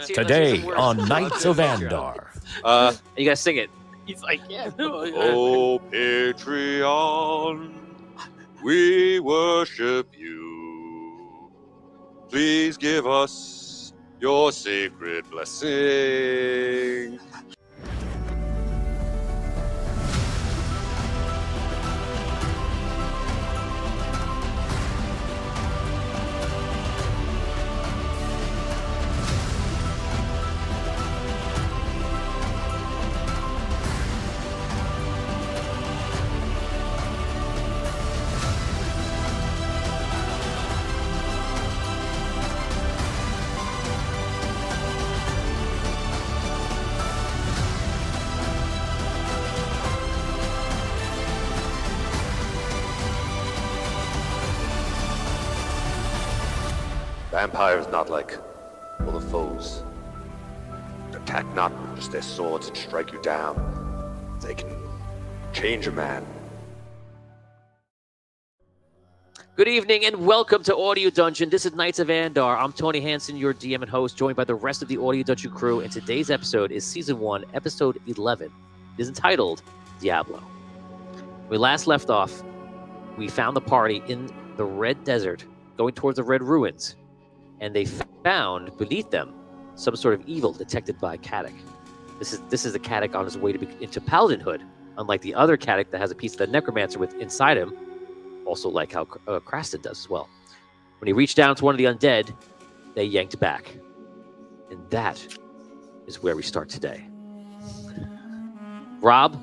Today on Knights of Andar. You gotta sing it. He's like, yeah. Oh, Patreon, we worship you. Please give us your sacred blessing. Vampires not like other foes. They attack not with just their swords and strike you down. They can change a man. Good evening and welcome to Audio Dungeon. This is Knights of Andar. I'm Tony Hansen, your DM and host, joined by the rest of the Audio Dungeon crew. And today's episode is Season 1, Episode 11. It is entitled Diablo. When we last left off, we found the party in the Red Desert, going towards the Red Ruins. And they found beneath them some sort of evil detected by Caddick. This is the Caddick on his way into paladinhood, unlike the other Caddick that has a piece of the necromancer with inside him, also like how Kraston does as well. When he reached down to one of the undead, they yanked back. And that is where we start today. Rob,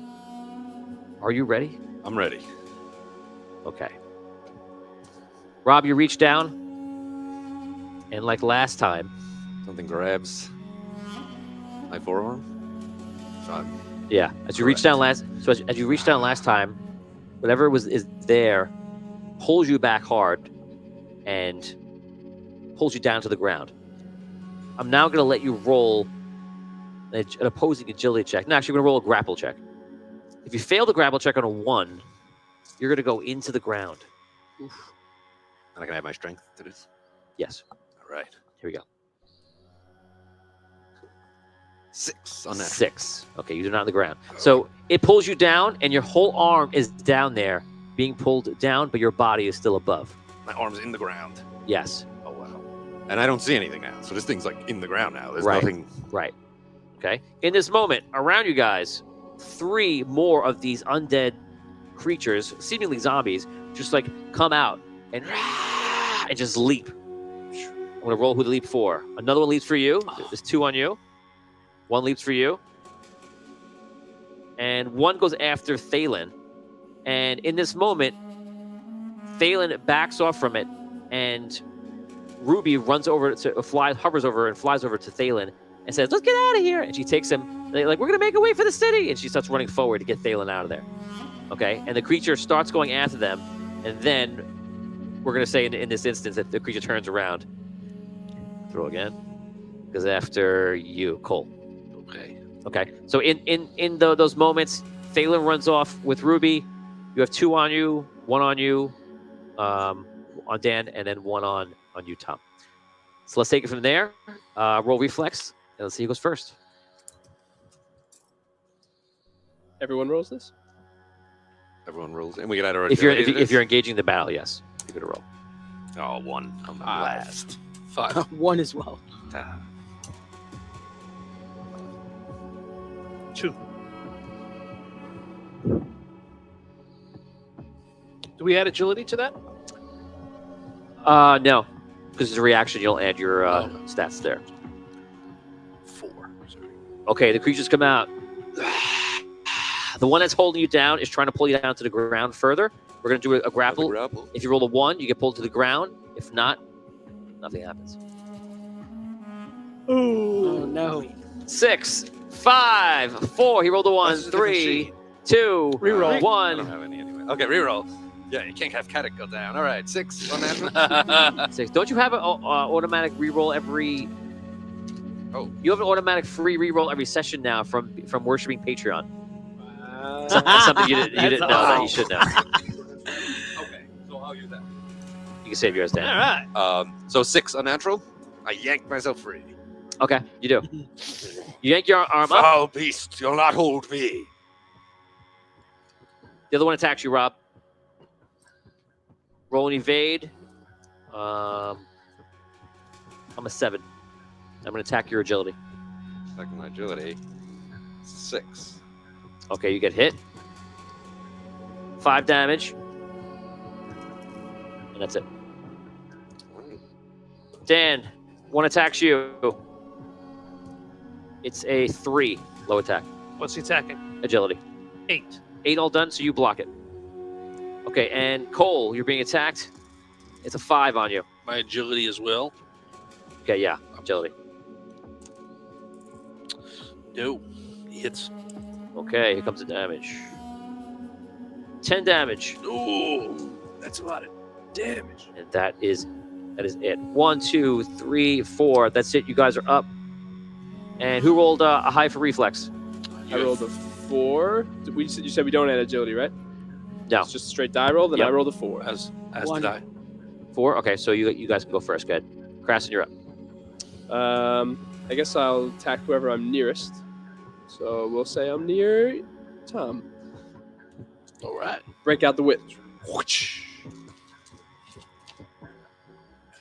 are you ready? I'm ready. Okay. Rob, you reach down. And like last time, Something grabs my forearm. yeah. As you reach down last time, whatever is there pulls you back hard and pulls you down to the ground. I'm now going to let you roll an opposing agility check. No, actually, we're going to roll a grapple check. If you fail the grapple check on a 1, you're going to go into the ground. Oof. And I can add my strength to this. Yes. All right. Here we go. 6 on that. 6. Okay, you're not on the ground. So it pulls you down, and your whole arm is down there, being pulled down, but your body is still above. My arm's in the ground. Yes. Oh, wow. And I don't see anything now. So this thing's like in the ground now. There's Right. nothing. Right. Okay. In this moment, around you guys, 3 more of these undead creatures, seemingly zombies, just like come out and just leap. I'm going to roll who to leap for. Another one leaps for you. There's 2 on you. 1 leaps for you. And 1 goes after Thalen. And in this moment, Thalen backs off from it. And Ruby runs over hovers over and flies over to Thalen and says, "Let's get out of here." And she takes him. They're like, "We're going to make a way for the city." And she starts running forward to get Thalen out of there. Okay? And the creature starts going after them. And then we're going to say in this instance that the creature turns around. Throw again. Because after you, Cole. Okay. So in those moments, Thalen runs off with Ruby. You have 2 on you, 1 on you, on Dan, and then 1 on you, Tom. So let's take it from there. Roll reflex, and let's see who goes first. Everyone rolls this? Everyone rolls. And we get out our If you're engaging the battle, yes. You're going to roll. Oh, 1 on the last. 5. 1 as well. 2. Do we add agility to that? No. Because it's a reaction, you'll add your stats there. 4. Sorry. Okay, the creatures come out. The one that's holding you down is trying to pull you down to the ground further. We're going to do a grapple. If you roll a 1, you get pulled to the ground. If not, nothing happens. Oh, no. 6, 5, 4. He rolled a 1. 3, 2, Reroll. I don't 1. have any anyway. Okay, reroll. Yeah, you can't have Caddick go down. All right, 6 on that. 6. Don't you have an automatic reroll every? Oh, you have an automatic free reroll every session now from worshiping Patreon. That's something you didn't know that you should know. okay. So I'll use that. You can save yours, Dan. All right. So 6 unnatural. I yanked myself free. Okay, you do. You yank your arm up. Foul beast, you'll not hold me. The other one attacks you, Rob. Roll and evade. I'm a 7. I'm going to attack your agility. Second my agility. 6. Okay, you get hit. 5 damage. And that's it. Dan, one attacks you. It's a 3 low attack. What's he attacking? Agility. 8. 8 all done, so you block it. Okay, and Cole, you're being attacked. It's a 5 on you. My agility as well. Okay, yeah, agility. No. He hits. Okay, here comes the damage. 10 damage. Ooh, that's a lot of damage. And that is it. 1, 2, 3, 4. That's it. You guys are up. And who rolled a high for reflex? I rolled a 4. You said we don't add agility, right? No. It's just a straight die roll. Then Yep. I rolled a 4. As One. did I. 4? Okay, so you guys can go first. Go ahead. Krasson, you're up. I guess I'll attack whoever I'm nearest. So we'll say I'm near Tom. All right. Break out the whip.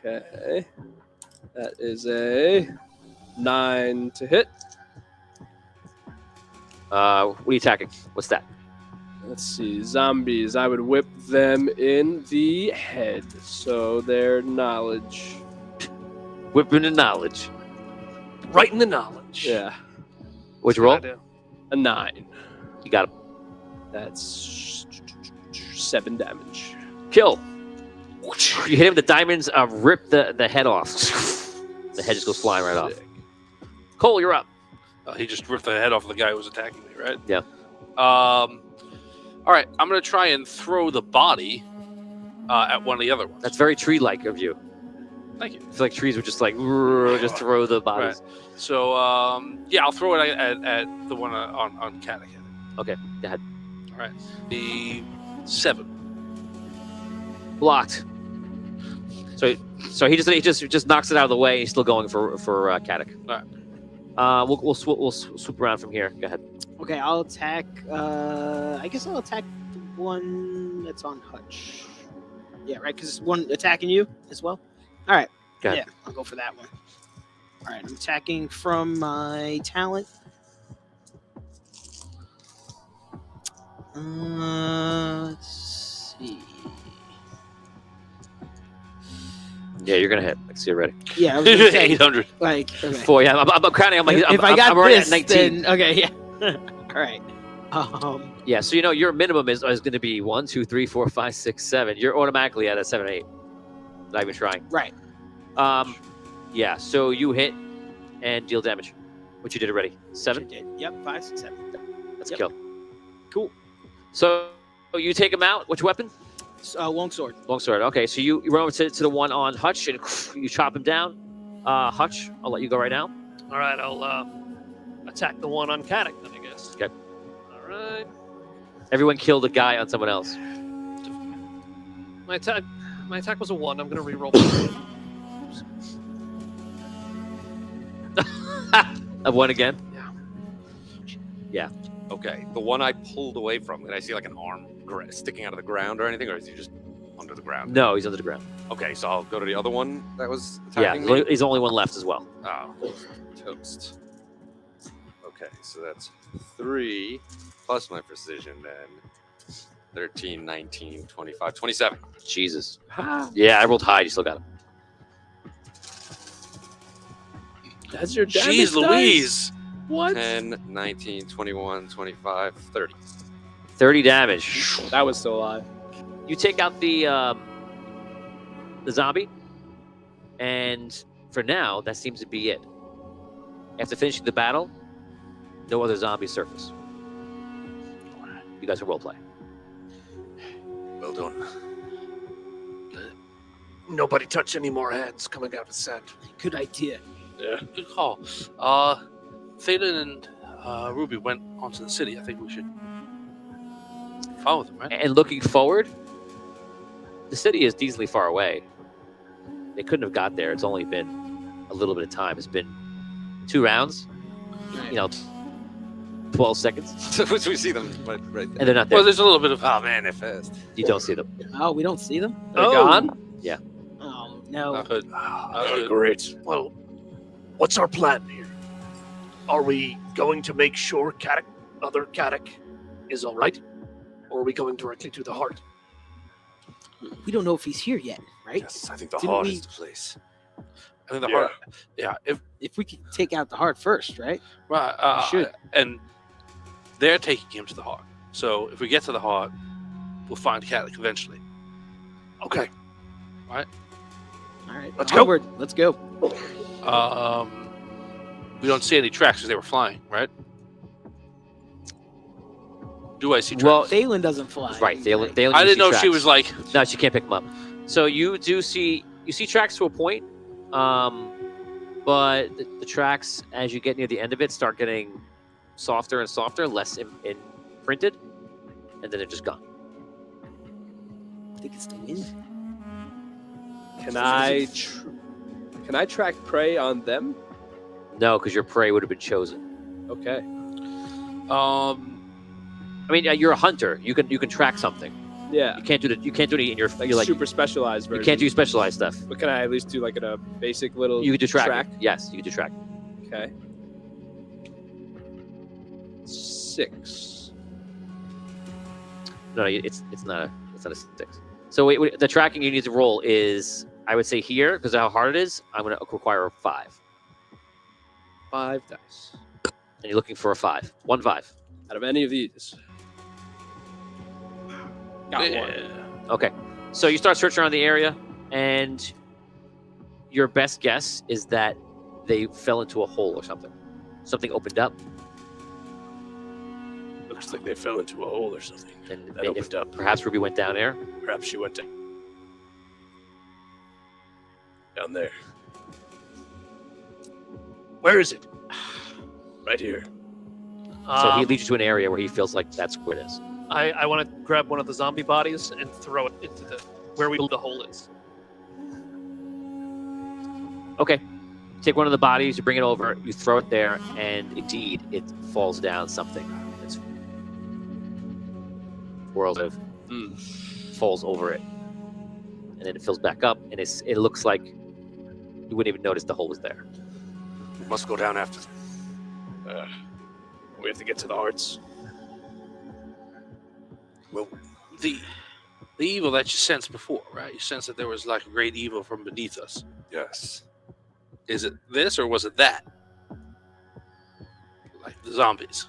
Okay. That is a 9 to hit. What are you attacking? What's that? Let's see. Zombies. I would whip them in the head. So their knowledge. Whipping the knowledge. Right in the knowledge. Yeah. What'd you roll? I do. A 9. You got him. That's 7 damage. Kill. You hit him. The diamonds rip the head off. The head just goes flying right off. Sick. Cole, you're up. He just ripped the head off of the guy who was attacking me, right? Yeah. All right. I'm going to try and throw the body at one of the other ones. That's very tree-like of you. Thank you. I feel like trees would just like just throw the bodies. Right. So, yeah, I'll throw it at the one on Katak. Okay, go ahead. All right. The 7. Blocked. So he just knocks it out of the way. He's still going for Katak. All right. We'll swoop around from here. Go ahead. Okay, I'll attack. I guess I'll attack the one that's on Hutch. Yeah, right, because it's one attacking you as well. All right. Go ahead. Yeah, I'll go for that one. All right, I'm attacking from my talent. Let's see. Yeah, you're gonna hit. I see it already. Yeah, I was gonna say, 800. like, okay. 4. Yeah, I'm counting. I'm like, if I got I'm already this, at 19. then okay, yeah. All right. Yeah, so your minimum is going to be 1, 2, 3, 4, 5, 6, 7. You're automatically at a 7, 8. Not even trying. Right. Yeah. So you hit and deal damage, which you did already. 7. Did. Yep. 5, 6, 7. That's Yep. a kill. Cool. So you take him out. Which weapon? Longsword. Longsword. Okay. So you run over to the one on Hutch and you chop him down. Hutch, I'll let you go right now. All right. I'll attack the one on Katak then, I guess. Okay. All right. Everyone killed a guy on someone else. My attack was a 1. I'm going to re-roll. A 1 again. Okay, the one I pulled away from, did I see like an arm sticking out of the ground or anything, or is he just under the ground? No, he's under the ground. Okay, so I'll go to the other one that was Yeah, attacking me. he's the only one left as well. Oh, toast. Okay, so that's 3 plus my precision then. 13, 19, 25, 27. Jesus. Yeah, I rolled high. You still got him. That's your damage Jeez dice? Louise. What? 10, 19, 21, 25, 30. 30 damage. That was still alive. You take out the zombie, and for now, that seems to be it. After finishing the battle, no other zombies surface. You guys can roleplay. Well done. Nobody touch any more heads coming out of the set. Good idea. Yeah. Good call. Thalen and Ruby went onto the city. I think we should follow them, right? And looking forward, the city is decently far away. They couldn't have got there. It's only been a little bit of time. It's been 2 rounds. 12 seconds, So we see them right there. and they're not there. Well, there's a little bit of. Oh man, they're fast. You don't see them. Oh, we don't see them. They're gone? Oh no. Not good. Not good. Great. Well, what's our plan here? Are we going to make sure other Kadok is all right, or are we going directly to the heart? We don't know if he's here yet, right? Yes, I think the Didn't heart we- is the place. I think the Yeah. heart. Yeah. If we could take out the heart first, right? Right. We should. And they're taking him to the heart. So if we get to the heart, we'll find Catholic eventually. Okay. All right. Let's go. Onward. Let's go. We don't see any tracks because they were flying, right? Do I see tracks? Well, Thalen doesn't fly. Right. Thalen, I you didn't see know if she tracks. was like. No, she can't pick them up. So you see tracks to a point, but the tracks, as you get near the end of it, start getting softer and softer, less imprinted, and then they're just gone. I think it's the wind. Can I track prey on them? No, because your prey would have been chosen. Okay. I mean, you're a hunter. You can track something. Yeah. You can't do it in your. You're like super specialized version. you can't do specialized stuff. But can I at least do like a basic little You can do track. track? Yes, you can do track. Okay. 6. No, it's not a 6. So the tracking you need to roll is, I would say here, because of how hard it is, I'm going to require a 5. 5 dice. And you're looking for a 5. 1 5. Out of any of these. Got one. Okay. So you start searching around the area, and your best guess is that they fell into a hole or something. Something opened up, Looks like they fell into a hole or something. and That opened up. perhaps Ruby went down there. Perhaps she went down there. Where is it? Right here. So he leads you to an area where he feels like that's where it is. I want to grab one of the zombie bodies and throw it into where we believe the hole is. Okay. Take one of the bodies, you bring it over, you throw it there, and indeed, it falls down something. It's whirls of falls over it, and then it fills back up, and it looks like you wouldn't even notice the hole was there. We must go down after them. We have to get to the hearts. Well, The evil that you sensed before, right? You sensed that there was like a great evil from beneath us. yes. Is it this or was it that? Like the zombies.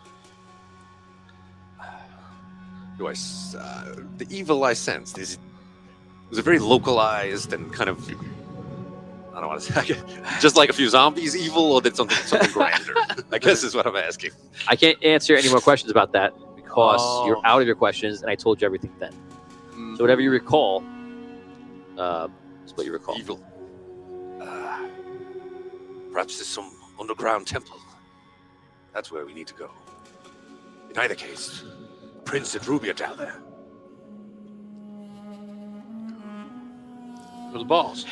The evil I sensed was it very localized and kind of, I don't want to say, just like a few zombies evil, or did something grander? I guess is what I'm asking. I can't answer any more questions about that because you're out of your questions, and I told you everything then. So whatever you recall, is what you recall. Evil. Perhaps there's some underground temple. That's where we need to go. In either case, Prince and Ruby are down there. For the balls.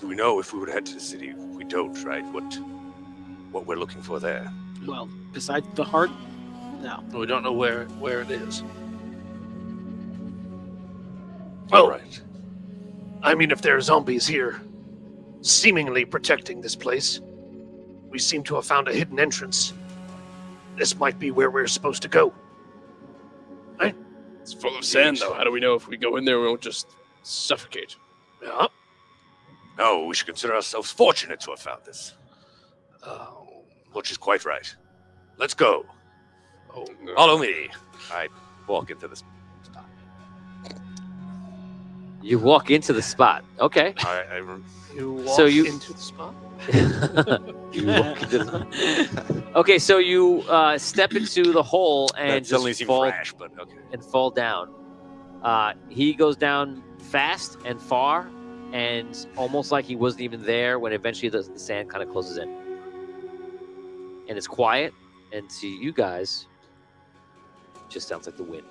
Do we know if we would head to the city? We don't, right? What we're looking for there? Well, besides the heart, no. We don't know where it is. Well, All right. I mean, if there are zombies here, seemingly protecting this place, we seem to have found a hidden entrance. This might be where we're supposed to go. It's full of sand, though. How do we know if we go in there, we won't just suffocate? Yeah. No, we should consider ourselves fortunate to have found this. Which is quite right. Let's go. Oh, Follow me. I walk into this spot. You walk into the spot. Okay. You walk So you- into the spot. You walk into the... Okay, so you step into the hole and That suddenly just seems fall rash, but okay. and fall down. He goes down fast and far, and almost like he wasn't even there when eventually the sand kind of closes in. And it's quiet, and to you guys, it just sounds like the wind.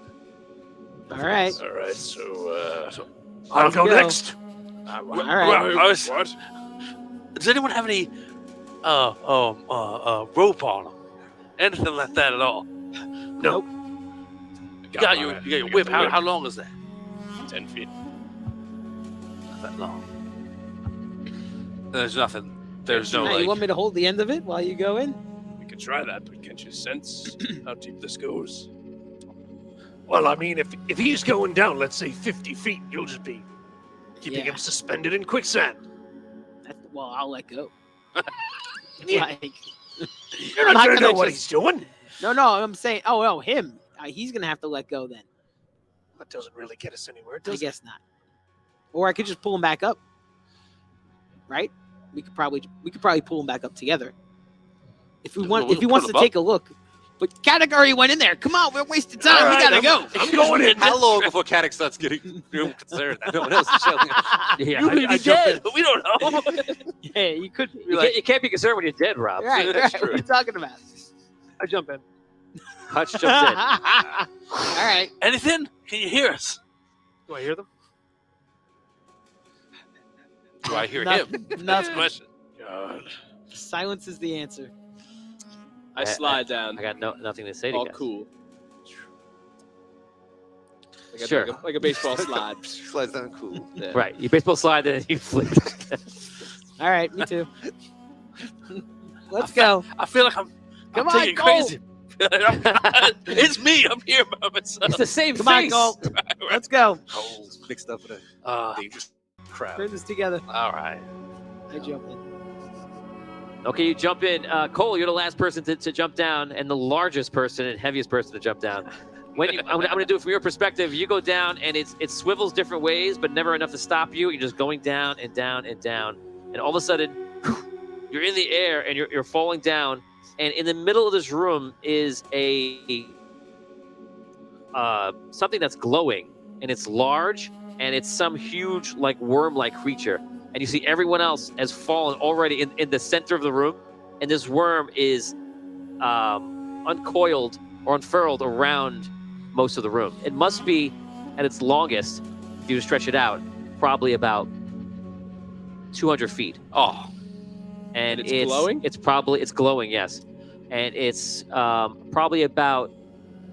All right. All right, so I'll go go. next. All right. What? Does anyone have any rope on them? Anything like that at all? No. You got your whip. How long is that? 10 feet. Not that long. There's nothing. There's no Now, you like. want me to hold the end of it while you go in? We could try that, but can't you sense how deep this goes? Well, I mean, if he's going down, let's say 50 feet, you'll just be keeping Yeah. him suspended in quicksand. Well, I'll let go. Yeah. Like, You're I'm not not going to gonna know what just- he's doing. no, I'm saying, oh, him. He's gonna have to let go then. That doesn't really get us anywhere, I does it? guess not. Or I could just pull him back up. Right? We could probably pull him back up together. If we want, We'll if he pull wants him to up. take a look. But Kadek already went in there. Come on, we're wasting time. All We right, gotta go. I'm going in. How long before Caddick starts getting real concerned? No one else is showing up. Yeah, You may I be dead. We don't know. Yeah, you could. you can't be concerned when you're dead, Rob. Right, That's right. true. What are you talking about? I jump in. Hutch jumps in. All right. Anything? Can you hear us? Do I hear them? Do I hear Nothing. him? That's the Nothing. question. God. Silence is the answer. I slide down. I got nothing to say to All you guys. cool. Sure. Like a baseball slide. Slides down cool. Yeah. Right. You baseball slide, then you flip. All right, me too. Let's go. I feel like I'm Come on, taking Cole. crazy. It's me. I'm here by myself. It's the same Come on, face. Cole. Let's go. Cole's mixed up with a Uh, dangerous crowd. Turn this together. all right. I jump in. Okay, you jump in. Cole, you're the last person to jump down and the largest person and heaviest person to jump down. When I'm gonna do it from your perspective. You go down and it swivels different ways, but never enough to stop you. You're just going down and down and down, and all of a sudden, you're in the air and you're falling down. And in the middle of this room is a something that's glowing, and it's large, and it's some huge like worm-like creature. And you see everyone else has fallen already in the center of the room, and this worm is uncoiled or unfurled around most of the room. It must be, at its longest, if you stretch it out, probably about 200 feet. Oh, And And it's glowing? It's glowing, yes. And it's probably about,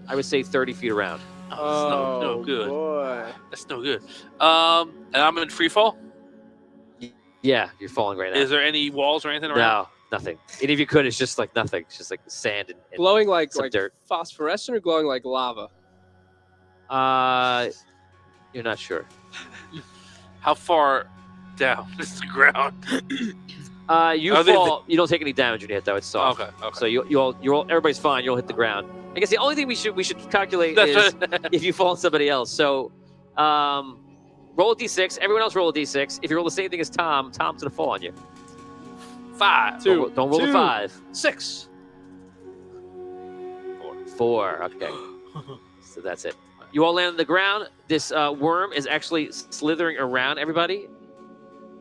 I would say, 30 feet around. oh that's no good. Boy. That's no good. And I'm in free fall. Yeah, you're falling right now. Is there any walls or anything around? No, nothing. And if you could, it's just like nothing. It's just like sand and Glowing like some dirt. phosphorescent or glowing like lava? You're not sure. How far down is the ground? You Are they- fall. You don't take any damage when you hit, though. It's soft. Okay. So you're all everybody's fine. You'll hit the ground. I guess the only thing we should calculate That's is right. if you fall on somebody else. So, roll a d6. Everyone else roll a d6. If you roll the same thing as Tom, Tom's gonna fall on you. 5. Two. Don't roll a 5. 6. 4. Okay. So that's it. You all land on the ground. This worm is actually slithering around everybody,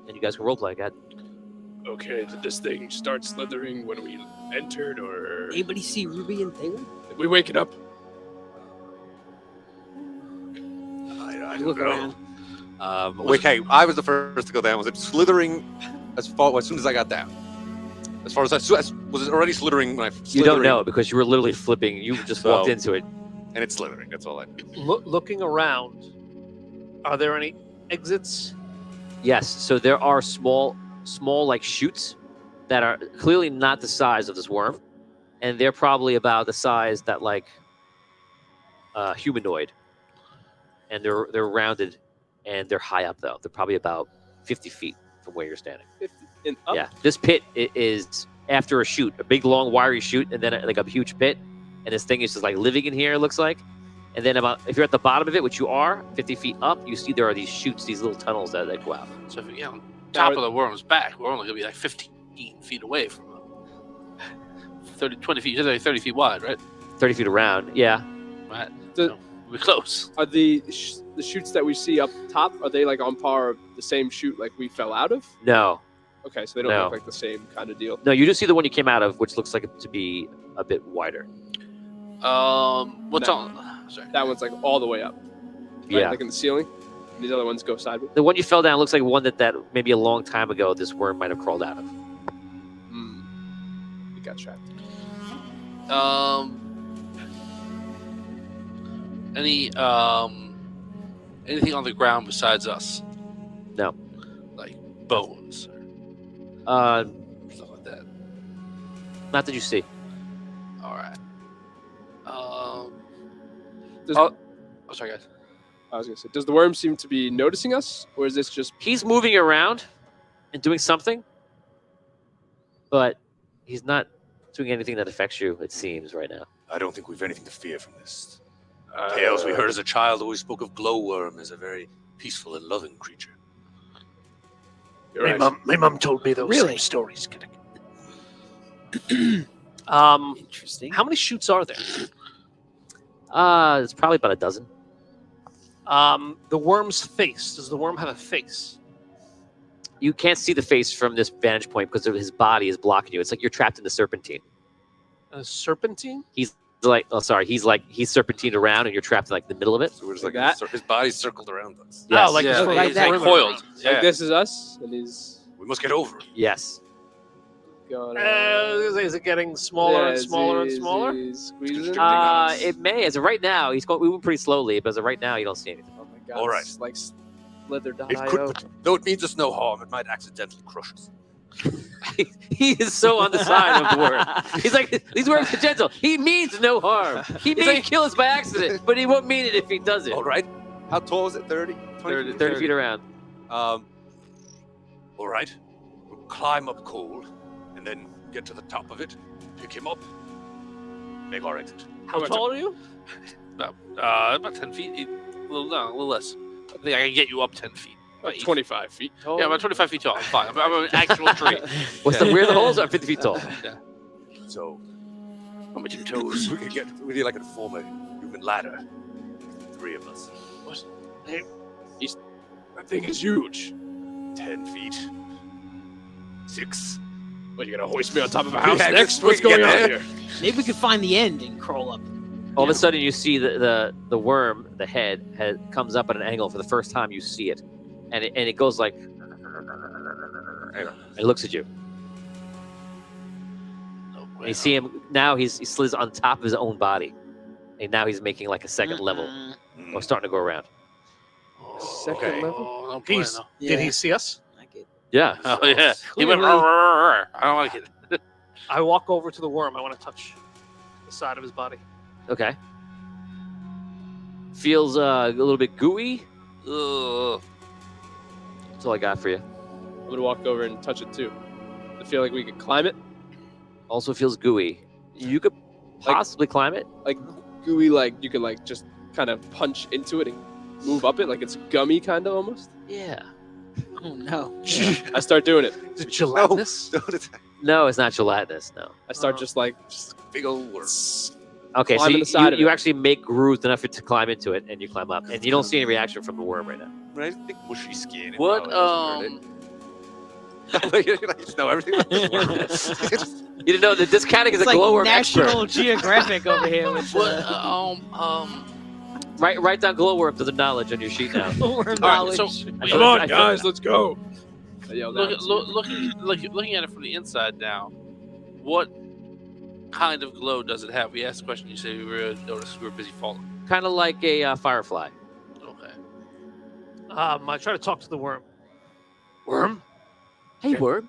and you guys can roleplay. Go ahead. Okay, did this thing start slithering when we entered, or Anybody see Ruby and Taylor? did we wake it up? I You look don't know. around. Okay, I was the first to go down. Was it slithering as soon as I got down? As far as was it already slithering when I? You don't know because you were literally flipping. You just walked So- into it. And it's slithering. That's all I know. Looking around, are there any exits? Yes. So there are small like chutes that are clearly not the size of this worm, and they're probably about the size that like humanoid, and they're rounded, and they're high up though. They're probably about 50 feet from where you're standing. 50 and up? Yeah. This pit is after a chute, a big long wiry chute, and then like a huge pit, and this thing is just like living in here. It looks like. And then if you're at the bottom of it, which you are, 50 feet up, you see there are these chutes, these little tunnels that go out. So if we get on top of the worm's back, we're only going to be like 15 feet away from them. 20 feet. You're like 30 feet wide, right? 30 feet around, yeah. Right. The- So we're close. Are the chutes that we see up top, are they like on par of the same chute like we fell out of? No, Okay, so they don't No. look like the same kind of deal. no, you just see the one you came out of, which looks like it to be a bit wider. What's No. on? Sorry. That one's like all the way up. Right? Yeah, Like in the ceiling? And these other ones go sideways. The one you fell down looks like one that maybe a long time ago this worm might have crawled out of. It got trapped. Anything on the ground besides us? No. Like bones Uh, or stuff like that. not that you see. All right. Does, Oh, sorry, guys. I was gonna say, does the worm seem to be noticing us, or is this just? He's moving around and doing something, but he's not doing anything that affects you, it seems, right now. I don't think we've anything to fear from this. Tales we heard as a child always spoke of glowworm as a very peaceful and loving creature. My mum told me those Really? same stories. Interesting. How many shoots are there? It's probably about a dozen. The worm's face. Does the worm have a face? You can't see the face from this vantage point because his body is blocking you. It's like you're trapped in the serpentine. A serpentine? He's serpentined around and you're trapped in like the middle of it. So we're just Like like that? his body's circled around us. Yes. Oh, like Yeah, like he's that. like coiled. Yeah. Like this is us, and he's We must get over it. Yes. going. Is it getting smaller and smaller and smaller? Squeezing. It may. As of right now, he's moving pretty slowly, but as of right now, you don't see anything. Oh my god! All right. It's like Slither.io. It could, though it means us no harm, it might accidentally crush us. He is so on the side of the worm. He's like, these worms are gentle. He means no harm. He may kill us by accident, but he won't mean it if he does it. All right. How tall is it? 30? 20? 30 feet around. All right. We'll climb up cold and then get to the top of it, pick him up, make our exit. How tall are you? About 10 feet. A little less. I think I can get you up 10 feet. About 25 feet tall. Yeah, about 25 feet tall. I'm fine. I'm an actual tree. Where the holes are 50 feet tall. Yeah. So I'm at your toes. we could get really like a form a human ladder. 3 of us. That thing is huge. 10 feet. 6. What, you gonna hoist me on top of a house Yeah, next? just What's get going on there. here? Maybe we could find the end and crawl up. All of a sudden, you see the worm, the head comes up at an angle for the first time you see it. And it goes like, it looks at you. And you see him, now he slides on top of his own body. And now he's making like a second level, or starting to go around. Second level? Oh, no He's- bueno. Did he see us? Like it. Yeah. Oh, yeah. He went, Clearly- "Rrr." I don't like it. I walk over to the worm. I want to touch the side of his body. Okay. Feels a little bit gooey. Ugh. That's all I got for you. I'm gonna walk over and touch it too. I feel like we could climb it. Also feels gooey. You could possibly climb it. Like gooey, like you could like just kind of punch into it and move up it, like it's gummy kind of almost. Yeah. Oh no. I start doing it. Gelatinous? Don't attack. No, it's not gelatinous. No. I start just like Big old worm. Okay, so Climbing the side of you it. actually make grooves enough to climb into it, and you climb up, and you don't see any reaction from the worm right now. Right? Big mushy skin. It What, probably doesn't hurt it. You just know everything about this worm. You didn't know that this Catic is It's a like glowworm National expert. Geographic over here with What? Write down glowworm to the knowledge on your sheet now. worm All right, knowledge. so come on I feel- guys, let's go. I yelled out. looking at it from the inside now, what kind of glow does it have? We asked the question. You said we were noticed we were busy falling. Kind of like a firefly. Okay. I try to talk to the worm. Worm? Hey, worm.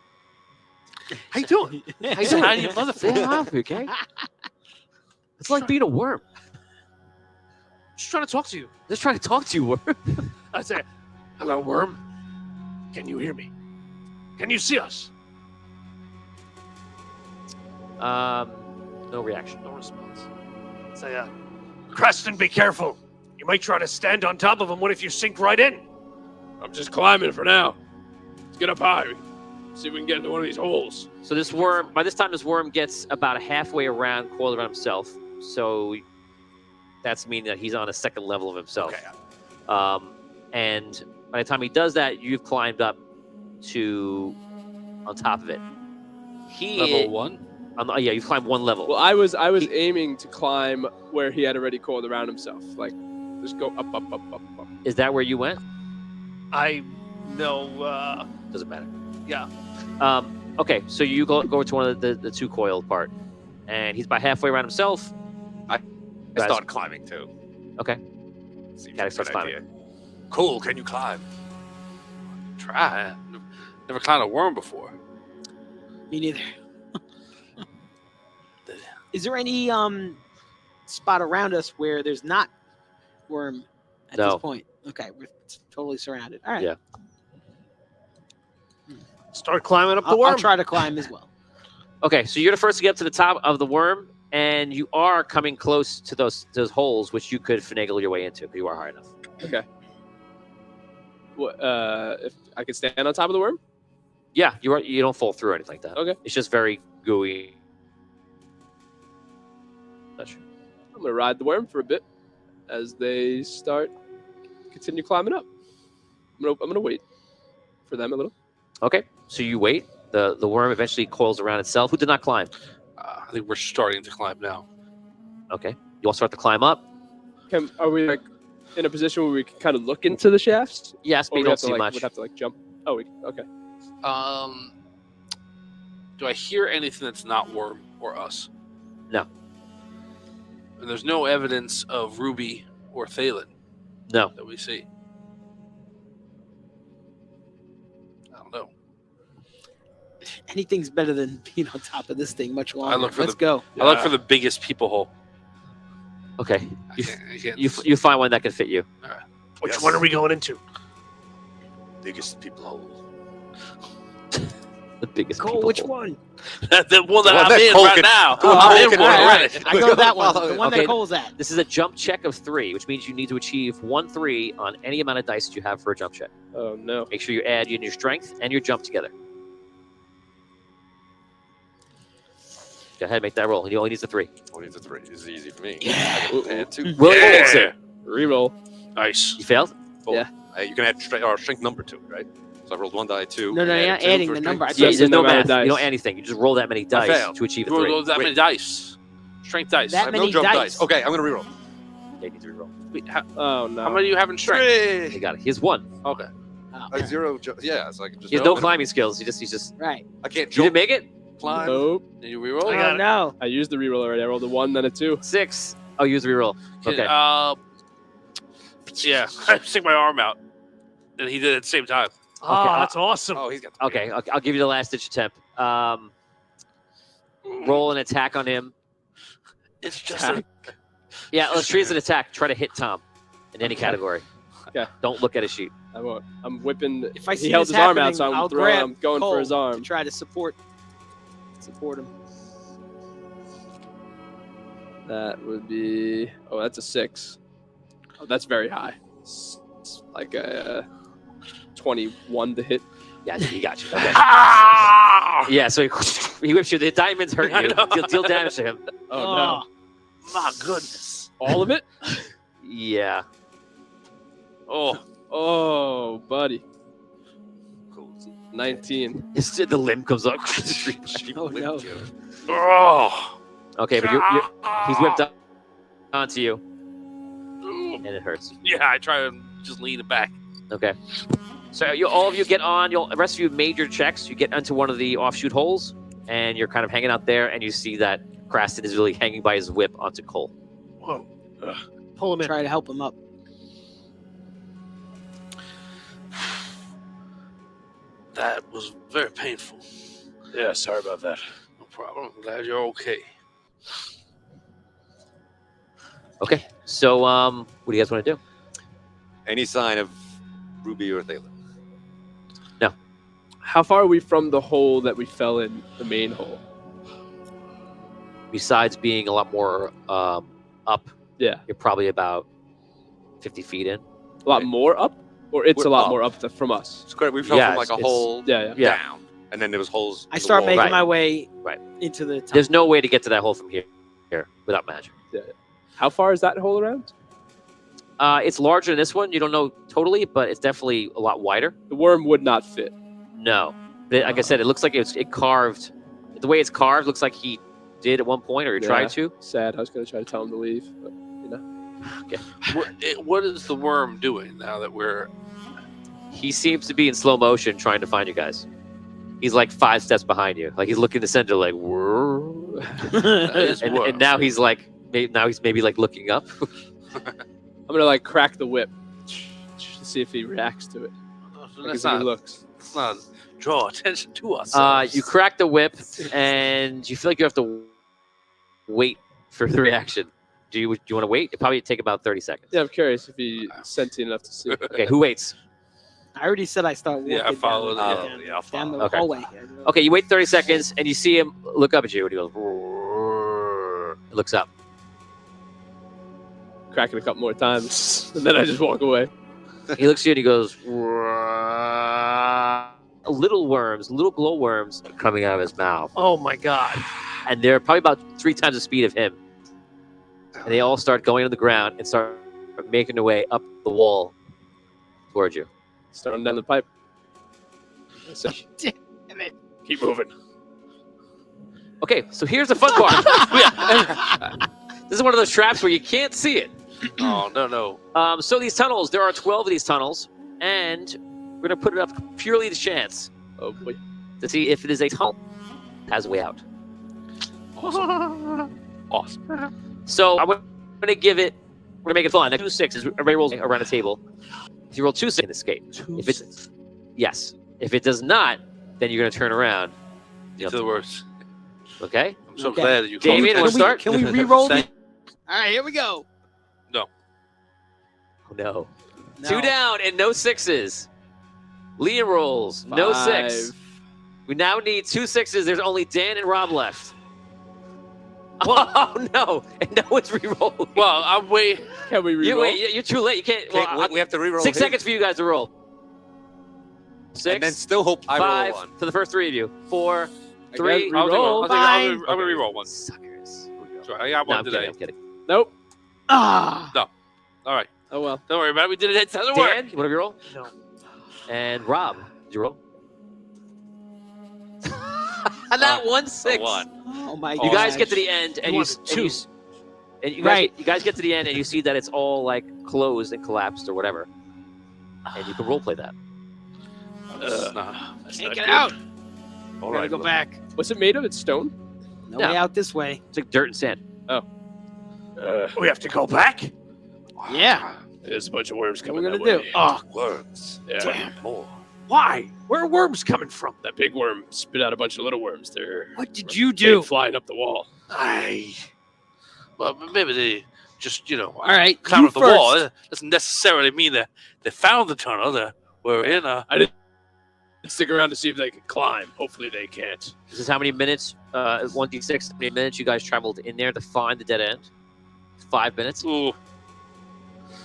How you doing? How Say you hi doing? to your mother, Say fool. hi, okay? It's like being a worm. Just trying to talk to you. Just trying to talk to you, worm. I say, Hello, worm. Can you hear me? Can you see us? No reaction. no response. Say, Creston, be careful. You might try to stand on top of him. What if you sink right in? I'm just climbing for now. Let's get up high. See if we can get into one of these holes. So this worm, by this time, this worm gets about halfway around, coiled around himself. So that's meaning that he's on a second level of himself. Okay. And by the time he does that, you've climbed up to on top of it. Level 1. Yeah, you've climbed one level. Well, I was aiming to climb where he had already coiled around himself. Like, just go up. Is that where you went? I know. Doesn't matter. Yeah. Okay, so you go to one of the two coiled part, and he's about halfway around himself. I Guys- start climbing too. Okay. Seems Caddock like a starts good climbing. idea. Cole, can you climb? Try. Never climbed a worm before. Me neither. Is there any spot around us where there's not worm at No. this point? Okay, we're totally surrounded. All right. Yeah. Start climbing up the I'll worm. try to climb as well. Okay, so you're the first to get up to the top of the worm, and you are coming close to those holes, which you could finagle your way into, but you are high enough. Okay. What? If I can stand on top of the worm? Yeah, you don't fall through or anything like that. Okay. It's just very gooey. Touch. I'm gonna ride the worm for a bit as they continue climbing up. I'm gonna wait for them a little. Okay, so you wait. The worm eventually coils around itself. Who did not climb? I think we're starting to climb now. Okay, you all start to climb up. Are we like in a position where we can kind of look into the shafts? Yes, but Or you we don't have to, see like, much. We'd have to like jump. Oh, okay. Do I hear anything that's not worm or us? No. And there's no evidence of Ruby or Thalen No. that we see. I don't know. Anything's better than being on top of this thing much longer. look for Let's the- go. I look for the biggest people hole. Okay, I can't you find one that can fit you. Which Yes. one are we going into? Biggest people hole. The biggest. Cole, people which hole. one? the one that Well, I'm that in Cole right can- now. Cole I'm in can one do it. already. I go that one. The one Okay. that Cole's at. This is a jump check of 3, which means you need to achieve 1-3 on any amount of dice that you have for a jump check. Oh no. Make sure you add in your strength and your jump together. Go ahead, make that roll. He only needs a 3. Only the 3. This is easy for me. Yeah. I can add 2. Will Yeah. makes it. Reroll. Nice. You failed? Yeah. You can add strength number 2, right? So I rolled 1 die 2. No, and you're added not 2 adding for the strength. number. I Yeah, thought Just there's no the amount of math. You don't dice. add anything. You just roll that many I dice failed. to achieve a You 3. roll that many dice. Strength dice. That I have many no jump dice. dice. Okay, I'm going to reroll. Yeah, you need to reroll. Wait, Oh no. how many do you have in strength? You got it. He has 1. Okay. Oh, 0 yeah, so I can just He has no climbing skills. He's just. right. I can't You didn't jump, make it? climb. Nope. Did you reroll? Oh no. I used the reroll already. I rolled a 1, then a 2. 6. Oh, use the reroll. Okay. Yeah, I stick my arm out, and he did it at the same time. Oh, that's awesome. Oh, he's got Okay, I'll give you the last ditch attempt. Roll an attack on him. It's just Attack. Yeah, let's treat it as an attack. Try to hit Tom in any category. Okay. Don't look at his sheet. I won't. I'm whipping. If I see he held this his arm out, happening, so I'm I'll throwing. grab I'm going Cole for his to arm. try to support him. That would be. Oh, that's a 6. Oh, that's very high. It's like a 21 to hit. Yeah, he got you. Okay. Ah! Yeah, so he whips you. The diamonds hurt I you. know. Deal damage to him. Oh no! My goodness. All of it? Yeah. Oh, buddy. Cool. 19. The limb comes up. Oh no. Oh. Okay, but he's whipped up onto you, and it hurts. Yeah, I try to just lean it back. Okay. So all of you get on. The rest of you made your checks. You get into one of the offshoot holes, and you're kind of hanging out there, and you see that Craston is really hanging by his whip onto Cole. Whoa. Pull him in. Try to help him up. That was very painful. Yeah, sorry about that. No problem. I'm glad you're okay. Okay. So what do you guys want to do? Any sign of Ruby or Thalen? How far are we from the hole that we fell in, the main hole? Besides being a lot more up, Yeah. you're probably about 50 feet in. A lot more up? Or it's We're a lot up. more up from us? It's great. We fell Yeah, from like a it's- hole Yeah. Yeah. down, and then there was holes. I in the start wall. making Right. my way Right. into the top. There's no way to get to that hole from here without magic. How far is that hole around? It's larger than this one. You don't know totally, but it's definitely a lot wider. The worm would not fit. No, but like I said, it looks like it carved. The way it's carved looks like he did at one point, or he Yeah. tried to. Sad. I was going to try to tell him to leave. But, What is the worm doing now that we're He seems to be in slow motion trying to find you guys. He's like 5 steps behind you. Like he's looking to center like, whoa. and now he's like, maybe like looking up. I'm gonna like crack the whip to see if he reacts to it. Let's Like, if he not, looks. let's not draw attention to us. You crack the whip, and you feel like you have to wait for the reaction. Do you want to wait? It probably take about 30 seconds. Yeah, I'm curious if he's sentient enough to see. Okay, who waits? I already said I start walking I followed down, it. down, I'll down the follow. Okay. hallway. Okay, you wait 30 seconds, and you see him look up at you, and he goes, "Roar." He looks up. Crack it a couple more times, and then I just walk away. He looks at you, and he goes, "Roar." Little worms, little glowworms are coming out of his mouth. Oh my god. And they're probably about 3 times the speed of him. And they all start going on the ground and start making their way up the wall towards you. Starting down the pipe. So, Damn it. Keep moving. Okay, so here's the fun part. This is one of those traps where you can't see it. Oh, no. So these tunnels, there are 12 of these tunnels, and we're going to put it up purely to chance oh boy. to see if it is a tunnel that has a way out. Awesome. So I'm going to give it, we're going to make it fun. Now, 2 6s, everybody rolls around a table. If you roll 2 6, you can escape. If it's, yes. If it does not, then you're going to turn around. To the worst. Okay? I'm so Okay. glad that you Damien, called wanna start? Can we re-roll Thank- the... All right, here we go. Oh, no. No. 2 down and no 6s. Liam rolls. No 6. We now need 2 6s. There's only Dan and Rob left. Oh, no. And no one's re-rolling. Well, I'm waiting. Can we You reroll? wait, you're too late. You can't. Well, we have to reroll 6 his, seconds for you guys to roll. 6, and then still hope I 5 roll one. for the first 3 of you. 4, I 3. got reroll. I'll reroll one. Suckers. Sorry, I got No, one I'm today. kidding. I'm kidding. Nope. Ah. All right. Oh well. Don't worry about it. We did it. It doesn't work. Dan, you want to re-roll? No. And Rob, did you roll? Not 1 6. One. Oh my You god. guys get to the end, and you wanted 2. and you guys, Right. you guys get to the end, and you see that it's all like closed and collapsed or whatever, and you can roleplay that. That's Can't not get good. out. All Gotta right. go back. What's it made of? It's stone. No No. way out this way. It's like dirt and sand. We have to go back? Yeah. There's a bunch of worms What are coming we gonna that do? way. Oh, Worms. Yeah. damn. More. Why? Where are worms coming from? That big worm spit out a bunch of little worms. They're What did you do? flying up the wall. Well, maybe they just, All right. climb You up the wall. first. It doesn't necessarily mean that they found the tunnel. That we're in a. Stick around to see if they can climb. Hopefully they can't. This is how many minutes? 1d6. How many minutes you guys traveled in there to find the dead end? 5 minutes. Ooh. All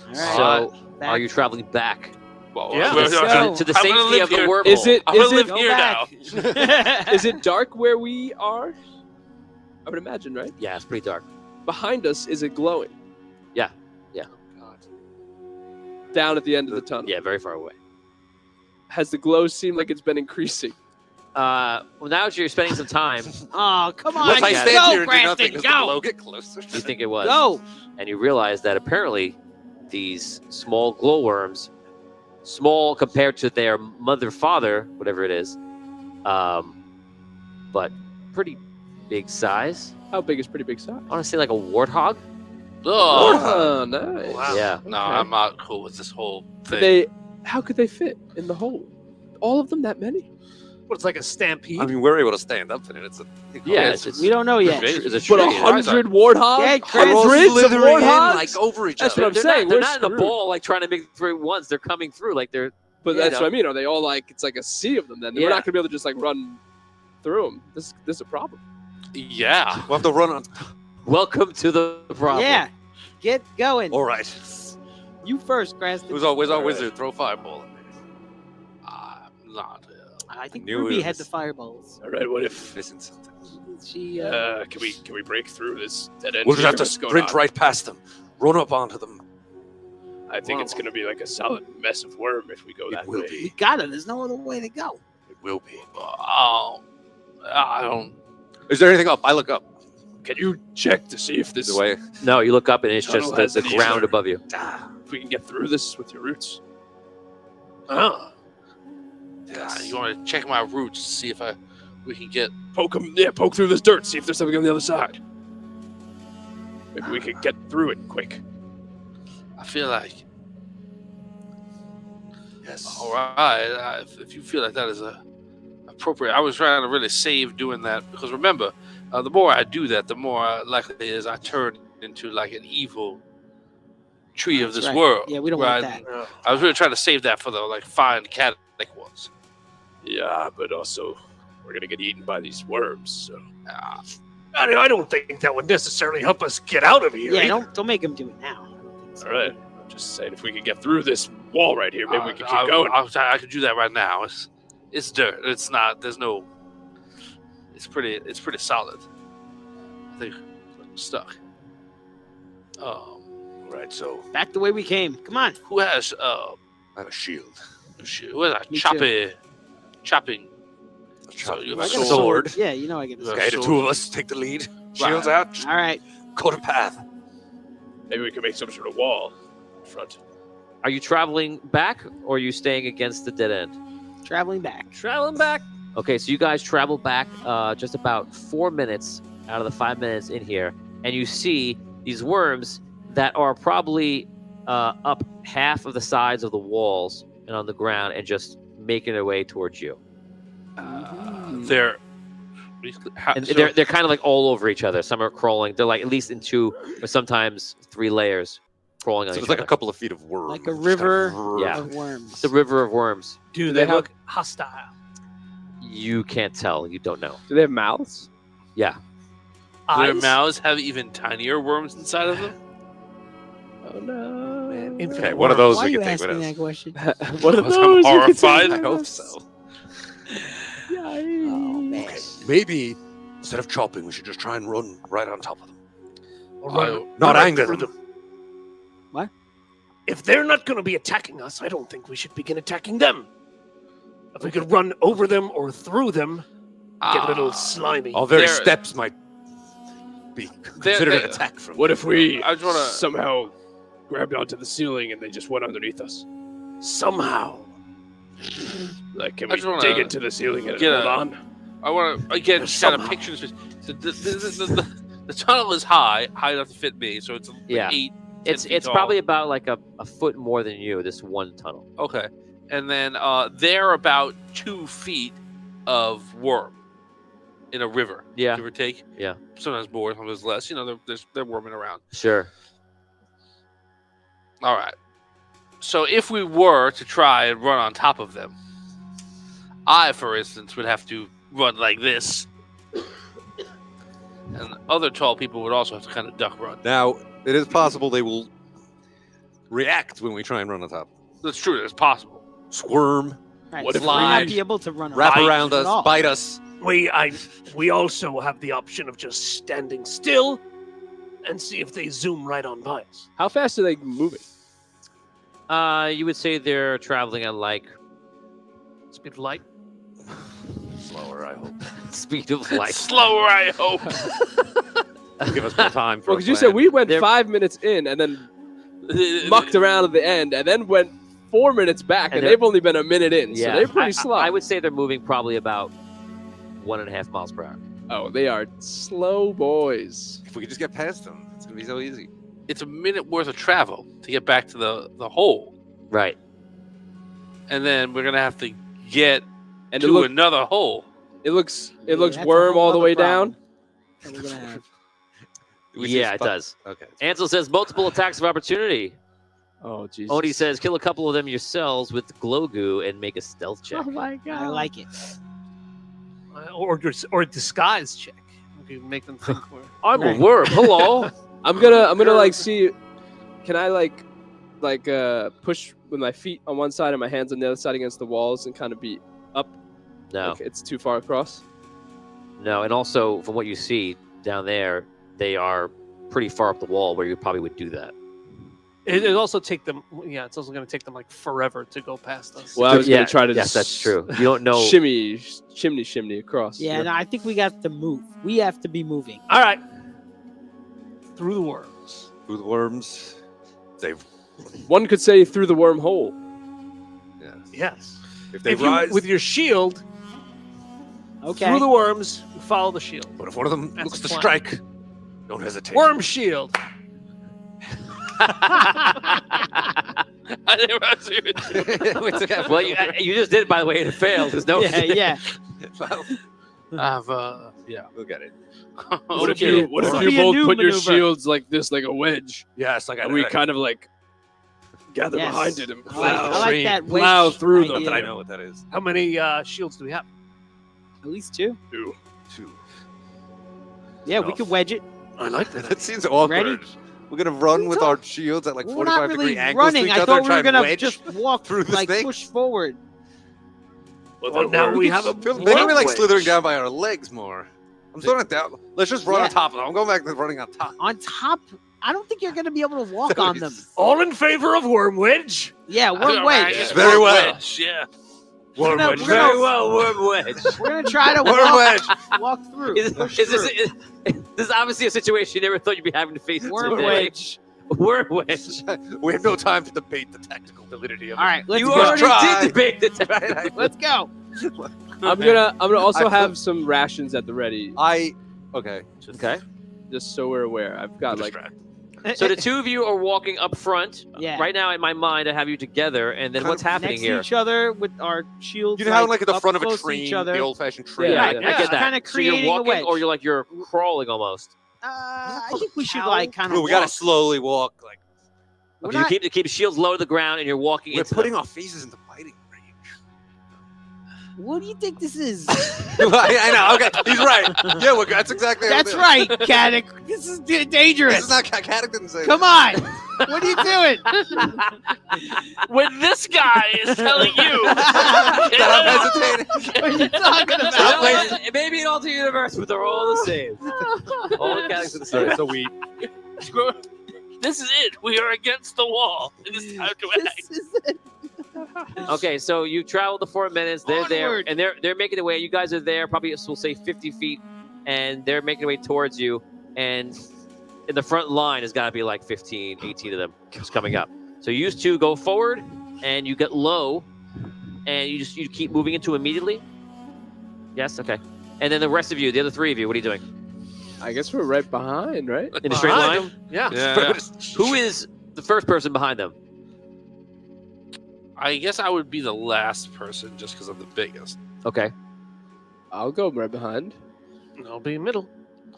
right. So, Back. are you traveling back Well, Yeah. we're- Let's go. to the I'm gonna safety live of the here. wormhole? Is it? I'm gonna Is live it? Go here back. now. Is it dark where we are? I would imagine, right? Yeah, it's pretty dark. Behind us, is it glowing? Yeah. Down at the end of the tunnel. Yeah, very far away. Has the glow seemed like it's been increasing? Well, now that you're spending some time, Oh, come on. If I guys. stand Go, here and do nothing, Grafton, does the go. glow get closer? you think it was. Go. And you realize that apparently these small glowworms, small compared to their mother, father, whatever it is, but pretty big size. How big is pretty big size? I want to say like a warthog. Oh, Oh, nice. Wow. Yeah. no, Okay. I'm not cool with this whole thing. How could they fit in the hole? All of them? That many? What, it's like a stampede? I mean, we're able to stand up in it. It's a Yeah, it's We don't know yet. It's a But tree. 100 warthogs? Yeah, Hundreds of slithering in warthogs? like over each That's other. what I'm They're saying. Not, they're We're not in a screwed. ball like trying to make it through once. They're coming through like they're. But You that's know. what I mean. Are they all like, it's like a sea of them then? Yeah. We're not going to be able to just like run through them. This is a problem. Yeah. We'll have to run on. Welcome to the problem. Yeah. Get going. All right. You first, Graston. Where's our All right. wizard? Throw fireball. I'm not. I think Knew Ruby it had was- the fireballs. All right, what if Missing something. She. can we break through this dead end? We'll just here? have to What's going sprint on? right past them. Run up onto them. I think it's going to be like a solid mess of worm if we go that It will way. We be. got it. There's no other way to go. It will be. Oh, I don't. Is there anything up? I look up. Can you check to see if this The way. No, you look up and it's Tunnel just has the any ground other- above you. if we can get through this with your roots? Oh. You want to check my roots to see if we can get. Poke through this dirt, see if there's something on the other side. Maybe we can get through it quick. I feel like. Yes. All right. If you feel like that is appropriate, I was trying to really save doing that because remember, the more I do that, the more likely it is I turn into like an evil tree of this right. world. Yeah, we don't want that. I was really trying to save that for the like fine cat ones. Yeah, but also we're gonna get eaten by these worms. So I don't think that would necessarily help us get out of here. Yeah, either. don't make him do it now. I don't think so. All right. I'm just saying, if we could get through this wall right here, maybe we could keep going. I could do that right now. It's dirt. It's not. There's no. It's pretty solid. I think I'm stuck. Right, so Back the way we came. Come on. Who has I have a shield. who has a Me chopping? So you you have have a a sword. sword. Yeah, you know I get a Yeah. sword. Okay, the two of us take the lead. Shields out. Just All right. go to path. Maybe we can make some sort of wall in front. Are you traveling back or are you staying against the dead end? Traveling back. Traveling back. Okay, so you guys travel back just about 4 minutes out of the 5 minutes in here, and you see these worms that are probably up half of the sides of the walls and on the ground and just making their way towards you. They're And they're kind of like all over each other. Some are crawling. They're like at least in 2 or sometimes 3 layers crawling on So each it's like other. a couple of feet of worm. Like a river Yeah. of worms. The river of worms. Do they they have- look hostile? You can't tell. You don't know. Do they have mouths? Yeah. their Eyes? mouths have even tinier worms inside of them. Oh no! Okay, one of those Why are we you can take with asking us. that question? What are Because I'm those? You can horrified. take I with hope us. so. Oh, man. Okay, maybe instead of chopping, we should just try and run right on top of them. Not Right anger through them. What? If they're not going to be attacking us, I don't think we should begin attacking them. If we could run over them or through them, get a little slimy. Our very They're- steps might be considered an attack from. What if we I just wanna- somehow grabbed onto the ceiling and they just went underneath us? Somehow. Like, can I we just wanna dig into the ceiling and get hold a- on? I want to again There's kind of somehow. picture this. So the tunnel is high enough to fit me, so it's like Yeah. 8. It's 10 feet tall. probably about like a foot more than you, this one tunnel. Okay, and then they're about 2 feet of worm in a river. Yeah. Give or take. Yeah. Sometimes more, sometimes less. You know, they're worming around. Sure. All right. So if we were to try and run on top of them, I, for instance, would have to run like this, and other tall people would also have to kind of duck run. Now, it is possible they will react when we try and run on top. That's true. It's possible. Squirm, Right. What so if we might fly, not be able to run wrap around around at us, all. bite us. We also have the option of just standing still and see if they zoom right on by us. How fast are they moving? You would say they're traveling at like Speed of light. Slower, I hope. speed of light. Slower, I hope. Give us more time for Well, a because you said plan. we went They're- 5 minutes in and then mucked around at the end and then went 4 minutes back and And they've only been a minute in, so Yeah, they're pretty slow. I would say they're moving probably about 1.5 miles per hour. Oh, they are slow boys. If we could just get past them, it's gonna be so easy. It's a minute worth of travel to get back to the hole, Right. and then we're gonna have to get And to another hole. it looks Yeah, looks that's a worm whole all the other way problem down. that we're gonna have. We should Yeah, it spot- does. Okay. Ansel says multiple attacks of opportunity. Oh, Jesus. Oni says kill a couple of them yourselves with glow goo and make a stealth check. my I like it. Or a disguise check. We can make them think we're. I'm Right. a worm. Hello. I'm gonna like see. Can I like push with my feet on one side and my hands on the other side against the walls and kind of be up? No. Like it's too far across. No, and also from what you see down there, they are pretty far up the wall where you probably would do that. It also take them. Yeah, it's also going to take them like forever to go past us. Well, I was Yeah, gonna try to yes, just that's true. You don't know. chimney across. Yeah, no, I think we got to move. We have to be moving. All right. Through the worms. Through the worms. They've One could say through the wormhole. Yeah. Yes. If they If you, rise, with your shield, Okay. through the worms, follow the shield. but if one of them That's looks a to plan. strike, don't hesitate. Worm shield. I didn't realize you were doing Well, you just did it, by the way, and it failed. There's no. yeah. yeah. We'll get it. What if Okay. you This would be both a new put your maneuver. shields like this, like a wedge, Yeah, it's like and we kind of like gather Yes. behind it and I like that. plow wedge through them. idea. that I know what that is. How many shields do we have? At least 2. 2. Yeah, we could wedge it. I like that. That seems awkward. Ready? We're gonna run What with are you our shields at like We're 45 not really degree angles running. to each I other thought and we try were and gonna wedge just walk, through the like snake? push forward. Well, now we have a Maybe we like wedge. slithering down by our legs more. I'm slowing it down. Let's just run Yeah. on top of them. I'm going back to running on top. On top, I don't think you're gonna be able to walk on them. All in favor of worm wedge? Yeah, All worm right, wedge. it's Very worm well. wedge, yeah. Worm gonna- wedge. we're gonna- Very well, worm wedge. We're gonna try to Worm walk through. Push Is through. this is obviously a situation you never thought you'd be having to face? Worm today. wedge. Worm wedge. We have no time to debate the tactical validity of All right, let's You go. already try. did debate the Right, Let's go. I'm gonna also I have some rations at the ready, Okay. Okay. just so we're aware. I've got like So the two of you are walking up front. Yeah. Right now, in my mind, I have you together, and then what's happening next here? to each other with our shields. You know how like at the up front of a close to train, each other. the old-fashioned train. Yeah, I yeah. get that. Kinda So you're creating a walking, wedge. or you're crawling almost. I think we should like kind of. Well, we gotta slowly walk. Like We're Okay, not- you keep the shields low to the ground, and you're walking we're into putting them. our faces into fighting range. What do you think this is? I know. Okay, he's right. Yeah, that's exactly. That's what right, Caddick. This is dangerous. This is not Caddick didn't say. Come on. What are you doing? When this guy is telling you That I'm hesitating. What are you talking You about? know what? It may be an alternate universe, but they're all the same. All the characters are the same. So we. this is it. We are against the wall. It is time to act. This is it. Okay, so you traveled the 4 minutes. They're there, Onward. and they're making their way. You guys are there, probably we'll say 50 feet, and they're making their way towards you. And in the front line has got to be like 15, 18 of them just coming up. So you two go forward, and you get low, and you keep moving into immediately. Yes, okay. And then the rest of you, the other 3 of you, what are you doing? I guess we're right behind, right? In a straight Behind line? them. Yeah. Yeah. Who is the first person behind them? I guess I would be the last person just because I'm the biggest. Okay. I'll go right behind. I'll be middle.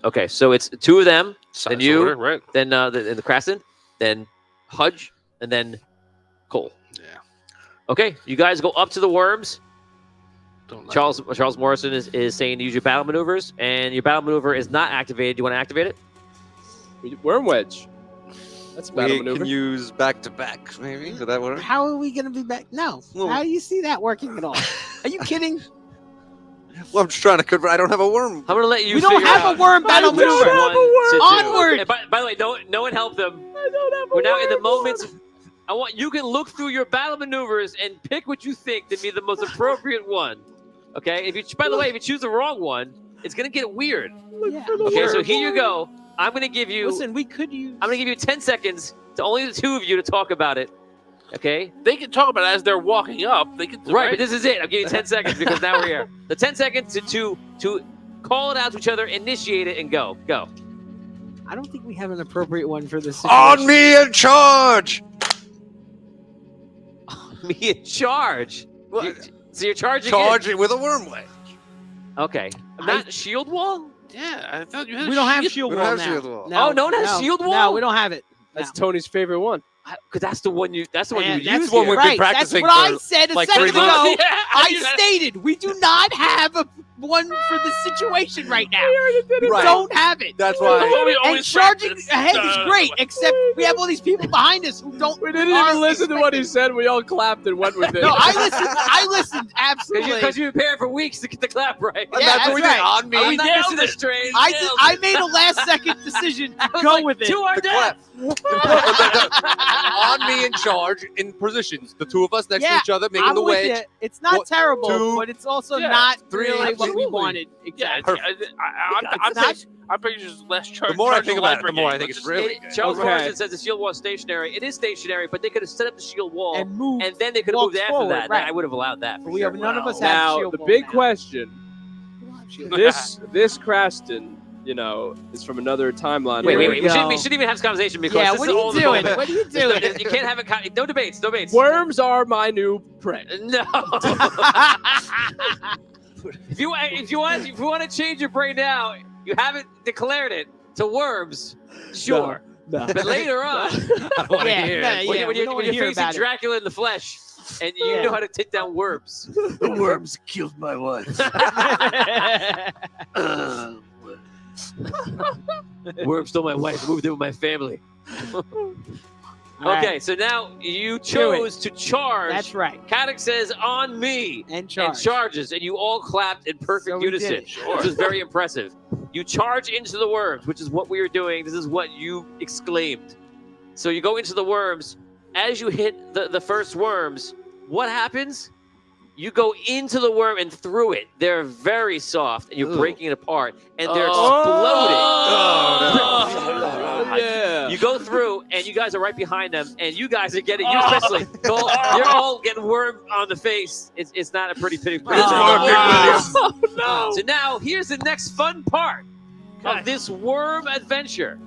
Okay, so it's 2 of them, Size Then you- order, right? then the Krasden, then Hudge, and then Cole. Yeah. Okay, you guys go up to the worms. Don't like Charles Morrison is saying to use your battle maneuvers, and your battle maneuver is not activated. Do you want to activate it? Worm wedge. That's a battle We maneuver. can use back to back, maybe. Would that work? How are we going to be back? No. Well- How do you see that working at all? Are you kidding? Well, I'm just trying to convert. I don't have a worm. I'm going to let you We don't figure have out a worm battle which maneuver. one to do. Onward. And by the way, no one help them. I don't have a We're now in the worm. moments. I want you can look through your battle maneuvers and pick what you think to be the most appropriate one. Okay. If you, by the way, if you choose the wrong one, it's going to get weird. Yeah. Okay. So here you go. I'm going to give you. Listen, we could use. I'm going to give you 10 seconds to only the 2 of you to talk about it. Okay. They can talk about it as they're walking up. They can Right, but this is it. I'm giving you 10 seconds because now we're here. The 10 seconds to call it out to each other, initiate it, and go. Go. I don't think we have an appropriate one for this situation. On me and charge! Me in charge. So you're charging Charge it with a worm wedge. in. Okay. Not shield wall? Yeah, I thought you had. We don't have shield. shield We wall don't have now. shield wall. No, Oh, no one has shield wall? No, we don't have it. That's No. Tony's favorite one. Because that's the one you. That's the one And you that's use. one here. we've been right. practicing That's what for, I said a like, second 3 ago. months. Yeah, I stated we do not have a one for the situation right now. We Right. don't have it. That's Well, why. we And always charging practice. ahead No, is no, great, no. except we have all these people behind us who don't. We didn't aren't even listen to what he expecting- said. We all clapped and went with it. No, I listened absolutely. Because you prepared for weeks to get the clap right. Yeah, That's what we that's did right. on me. We did the poisonous strain. I made a last second decision to go with it. To our death. On me in charge, in positions. The two of us next to Yeah, each other, making I'm the with wedge. you. It's not What, terrible, 2, but it's also 3, not really what we absolutely. wanted. Yeah, Exactly. I bet you just less charge. The more I charge think the about light it, the more I brigade. think it's Let's really just- Charles Okay. Morrison says the shield wall is stationary. It is stationary, but they could have set up the shield wall And move. and then they could have walked moved after forward, that. right. I would have allowed that. But we have none of us have Now shield the wall big now. question. This Craston, is from another timeline. Wait. Here We we shouldn't, go. shouldn't even have this conversation because Yeah, this what is are all you in the doing? moment. What are you doing? You can't have it. No debates. No debates. Worms are my new prey. No. if you want to change your brain now, you haven't declared it to worms. Sure. No. But later on, Yeah, when we don't you're wanna hear facing about it. Dracula in the flesh, and you Yeah. know how to take down worms. The worms killed my wife. Worms stole my wife, moved in with my family. All Okay, right. so now you chose to charge. That's right. Kaddock says on me And charge. and charges, and you all clapped in perfect So we did unison, it. which is very impressive. You charge into the worms, which is what we are doing. This is what you exclaimed. So you go into the worms. As you hit the first worms, what happens? You go into the worm and through it. They're very soft, and you're breaking it apart, and they're exploding. Yeah. You go through, and you guys are right behind them, and you guys are getting, you especially, Cole, you're all getting worm on the face. It's not a pretty picture. Oh, So now, here's the next fun part of this worm adventure.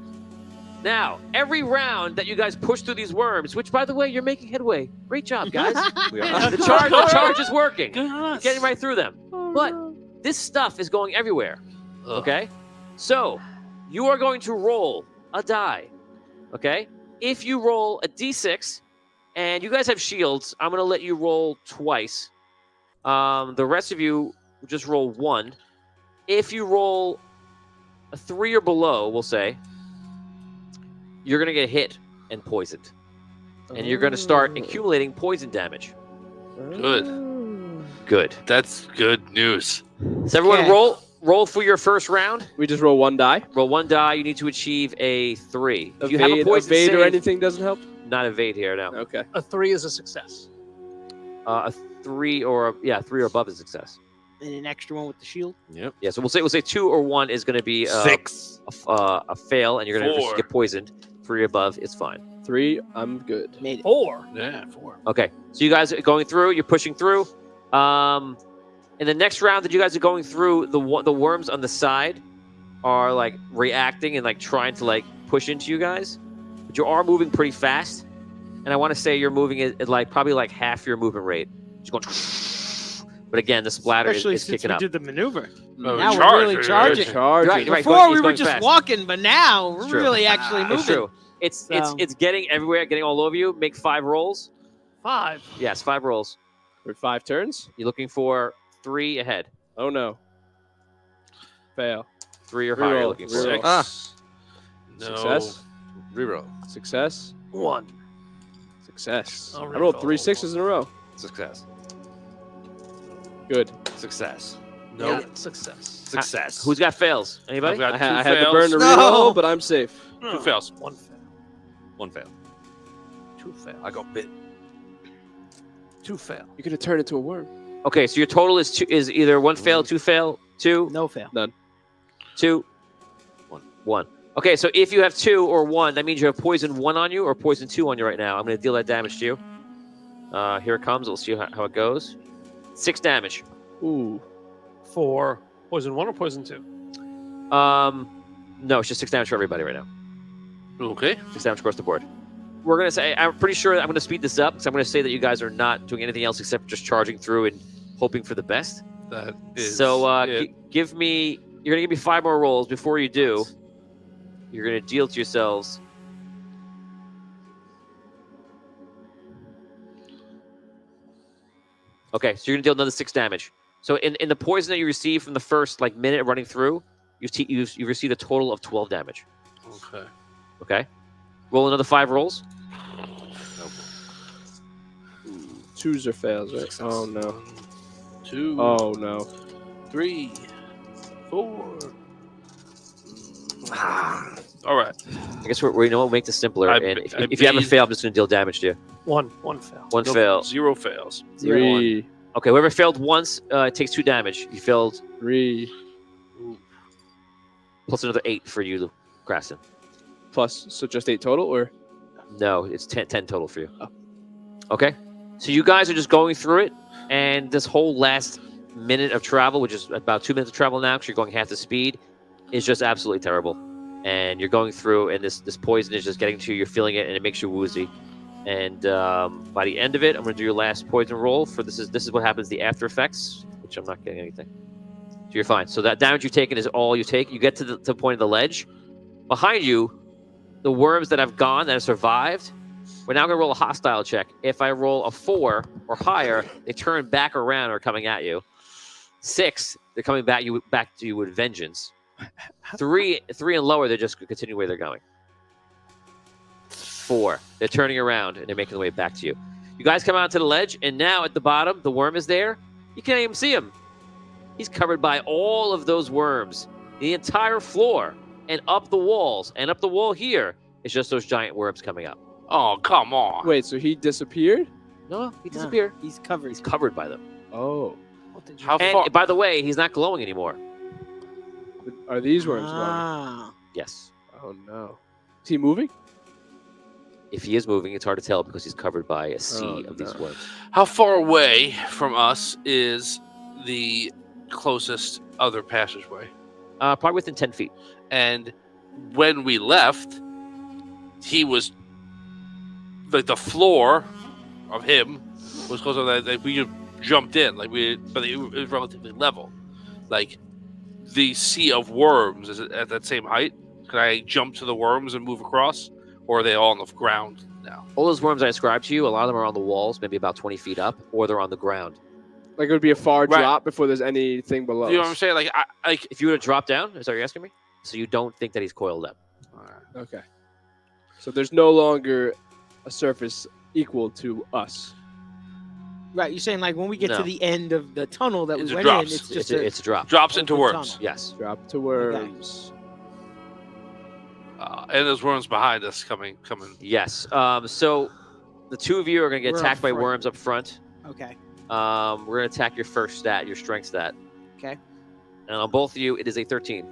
Now, every round that you guys push through these worms, which, by the way, you're making headway. Great job, guys. The charge is working. You're getting right through them. But this stuff is going everywhere. Okay? So, you are going to roll a die. Okay? If you roll a d6, and you guys have shields, I'm going to let you roll twice. The rest of you just roll 1. If you roll a 3 or below, we'll say, you're going to get hit and poisoned. And you're going to start accumulating poison damage. Good. That's good news. So everyone Okay. roll for your first round. We just roll one die. Roll 1 die. You need to achieve a 3. If you have a Evade, poison evade or save, anything doesn't help. not evade here, no. Okay. A 3 is a success. A 3 or 3 or above is success. And an extra one with the shield. Yep. Yeah, so we'll say 2 or 1 is going to be 6. a fail, and you're going to 4. get poisoned. 3 above is fine. 3, I'm good. Made it. 4. Yeah, 4. Okay, so you guys are going through. You're pushing through. In the next round that you guys are going through, the worms on the side are like reacting and like trying to like push into you guys, but you are moving pretty fast. And I want to say you're moving at like probably like half your movement rate. Just going. But again, the splatter Especially is since kicking we up. did the maneuver. Oh, Now we're charge, really yeah, charging. Charging. Right, right. Before he's we were going just fast. walking, but now we're It's true. really actually moving. It's true. It's So- it's getting everywhere, getting all over you. Make 5 rolls. 5. Yes, 5 rolls. For 5 turns? You're looking for 3 ahead. Oh no. Fail. 3 or higher. You're Reroll, looking for. reroll. Ah. No. Success. Reroll. Success. 1. Success. I'll I rolled reroll. 3 6s in a row. Success. Good. Success. No. Yeah, success. Success. Who's got fails? Anybody? I've got I 2 had fails. to burn the No. reroll, but I'm safe. 2 fails. 1 fail. 1 fail. 2 fail. I got bit. 2 fail. You could have turned into a worm. Okay, so your total is either 1 fail, 2 fail, 2, No fail. 2, 1. Okay, so if you have 2 or 1, that means you have poison 1 on you or poison 2 on you right now. I'm going to deal that damage to you. Here it comes. We'll see how it goes. 6 damage. Ooh. For poison 1 or poison 2? No, it's just 6 damage for everybody right now. Okay. 6 damage across the board. We're going to say, I'm pretty sure I'm going to speed this up because I'm going to say that you guys are not doing anything else except just charging through and hoping for the best. That is. So it. give me, you're going to give me 5 more rolls. Before you do, you're going to deal to yourselves. Okay, so you're going to deal another 6 damage. So in the poison that you receive from the first like minute of running through, you've received a total of 12 damage. Okay. Okay? Roll another 5 rolls. 2s or fails, right? Success. Oh no. 2. Oh no. 3. 4. All right. I guess we'll make this simpler. I if you haven't failed, I'm just going to deal damage to you. One fail. One fail. 0 fails. 3. Okay, whoever failed once takes 2 damage. You failed 3. plus another 8 for you, Grasson. Plus, so just 8 total, or? No, it's 10 total for you. Oh. Okay, so you guys are just going through it, and this whole last minute of travel, which is about 2 minutes of travel now because you're going half the speed, is just absolutely terrible. And you're going through, and this poison is just getting to you. You're feeling it, and it makes you woozy. And by the end of it, I'm going to do your last poison roll. For this is what happens, the after effects, which I'm not getting anything. So you're fine. So that damage you've taken is all you take. You get to the point of the ledge. Behind you, the worms that have gone, that have survived, we're now going to roll a hostile check. If I roll a 4 or higher, they turn back around and are coming at you. 6, they're coming back to you with vengeance. 3 and lower, they're just continuing where they're going. 4, they're turning around and they're making their way back to you. You guys come out to the ledge, and now at the bottom, the worm is there. You can't even see him. He's covered by all of those worms. The entire floor and up the walls and up the wall here is just those giant worms coming up. Oh, come on. Wait, so he disappeared? No, he disappeared. He's covered. He's covered by them. Oh. How far? And by the way, he's not glowing anymore. Are these worms glowing? Ah. Yes. Oh, no. Is he moving? If he is moving, it's hard to tell because he's covered by a sea of these worms. How far away from us is the closest other passageway? Probably within 10 feet. And when we left, he was like the floor of him was close to that. Like we just jumped in, but it was relatively level. Like the sea of worms is it at that same height? Can I jump to the worms and move across, or are they all on the ground now? All those worms I described to you, a lot of them are on the walls, maybe about 20 feet up, or they're on the ground. Like it would be a far Right. drop before there's anything below. You know what I'm saying? Like If you were to drop down, is that what you're asking me? So you don't think that he's coiled up? Okay. So there's no longer a surface equal to us. Right, you're saying like when we get No. to the end of the tunnel that It we went drops. in, it's It's just a drop. drops into open worms. tunnel. Yes. Drop to worms. And there's worms behind us coming. Yes. So the two of you are going to get We're up attacked by front. worms up front. Okay. We're going to attack your first stat, your strength stat. Okay. And on both of you, it is a 13.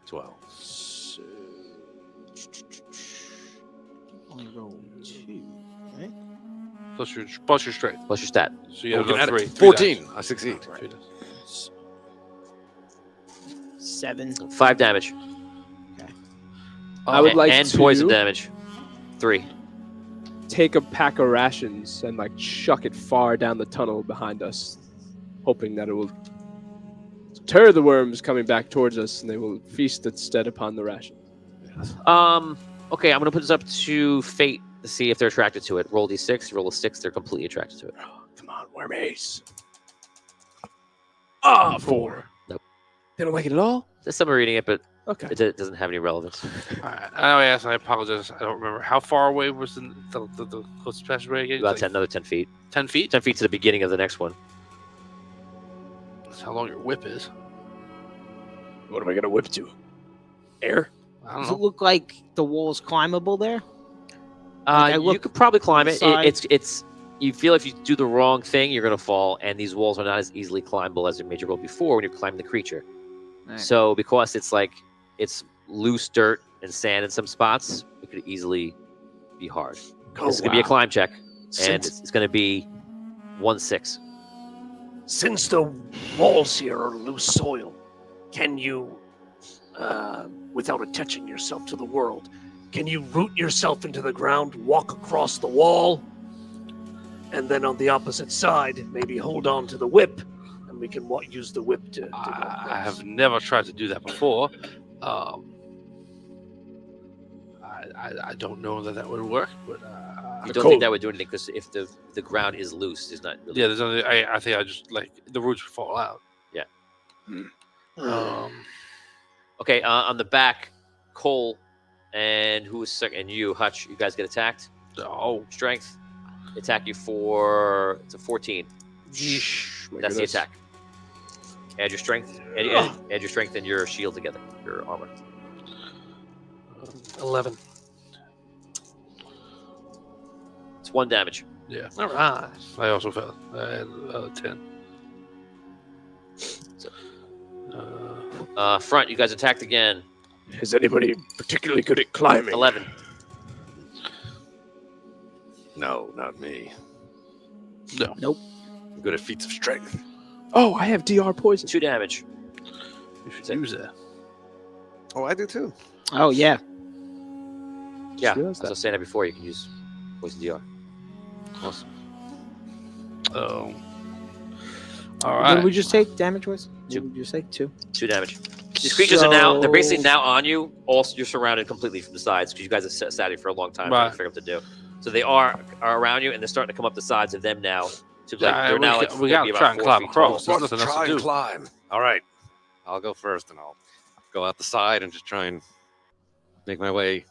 12. Only roll 2, right? Plus your strength. Plus your stat. So you have Oh, another add it. 3. 14. I succeed. 7. 5 damage. I would like and to poison damage. 3. take a pack of rations and like chuck it far down the tunnel behind us, hoping that it will deter the worms coming back towards us and they will feast instead upon the ration. Okay, I'm going to put this up to Fate to see if they're attracted to it. Roll d6. Roll a 6. They're completely attracted to it. Come on, wormies. 4. Nope. They don't like it at all? There's some are reading it, but Okay. it doesn't have any relevance. I apologize. I don't remember. How far away was the closest passageway again? About It's 10, another 10 feet. 10 feet? 10 feet to the beginning of the next one. That's how long your whip is. What am I gonna whip to? Air? I don't Does it know. look like the wall's climbable there? I You look could probably climb it. inside. It's you feel if you do the wrong thing, you're going to fall, and these walls are not as easily climbable as you made your roll before when you're climbing the creature. Right. So because it's loose dirt and sand in some spots, it could easily be hard. This is going to be a climb check, and Since, it's going to be 1-6. since the walls here are loose soil, can you, without attaching yourself to the world, can you root yourself into the ground, walk across the wall, and then on the opposite side, maybe hold on to the whip, and we can use the whip to go I across? have never tried to do that before. I don't know that would work, but You don't think that would do anything because if the ground is loose, it's not really. yeah, there's nothing. I think I just like the roots would fall out. Yeah. Okay, on the back, Cole and who is second? And you, Hutch. You guys get attacked. Oh, Strength. Attack you for it's a 14. My That's the goodness. attack. Add your strength. Add your strength and your shield together. Your armor. 11. It's 1 damage. Yeah. All right. I also failed. I had 10. Front, you guys attacked again. Is anybody particularly good at climbing? 11. No, not me. No. Nope. I'm good at feats of strength. Oh, I have DR poison. 2 damage. You should use that. Oh, I do too. Oh yeah. Yeah, realized as I was saying that before, you can use poison DR. Awesome. Oh. What All did right. we just take damage was? Two. What did you say? 2. 2 damage. These creatures are now, they're basically now on you. Also, you're surrounded completely from the sides because you guys have sat here for a long time trying to figure out what to do. So they are around you and they're starting to come up the sides of them now. To like, Yeah, they're now like, we gonna gotta be try about and 4 climb feet across. tall. There's nothing else Try to and do. climb. All right. I'll go first and I'll go out the side and just try and make my way,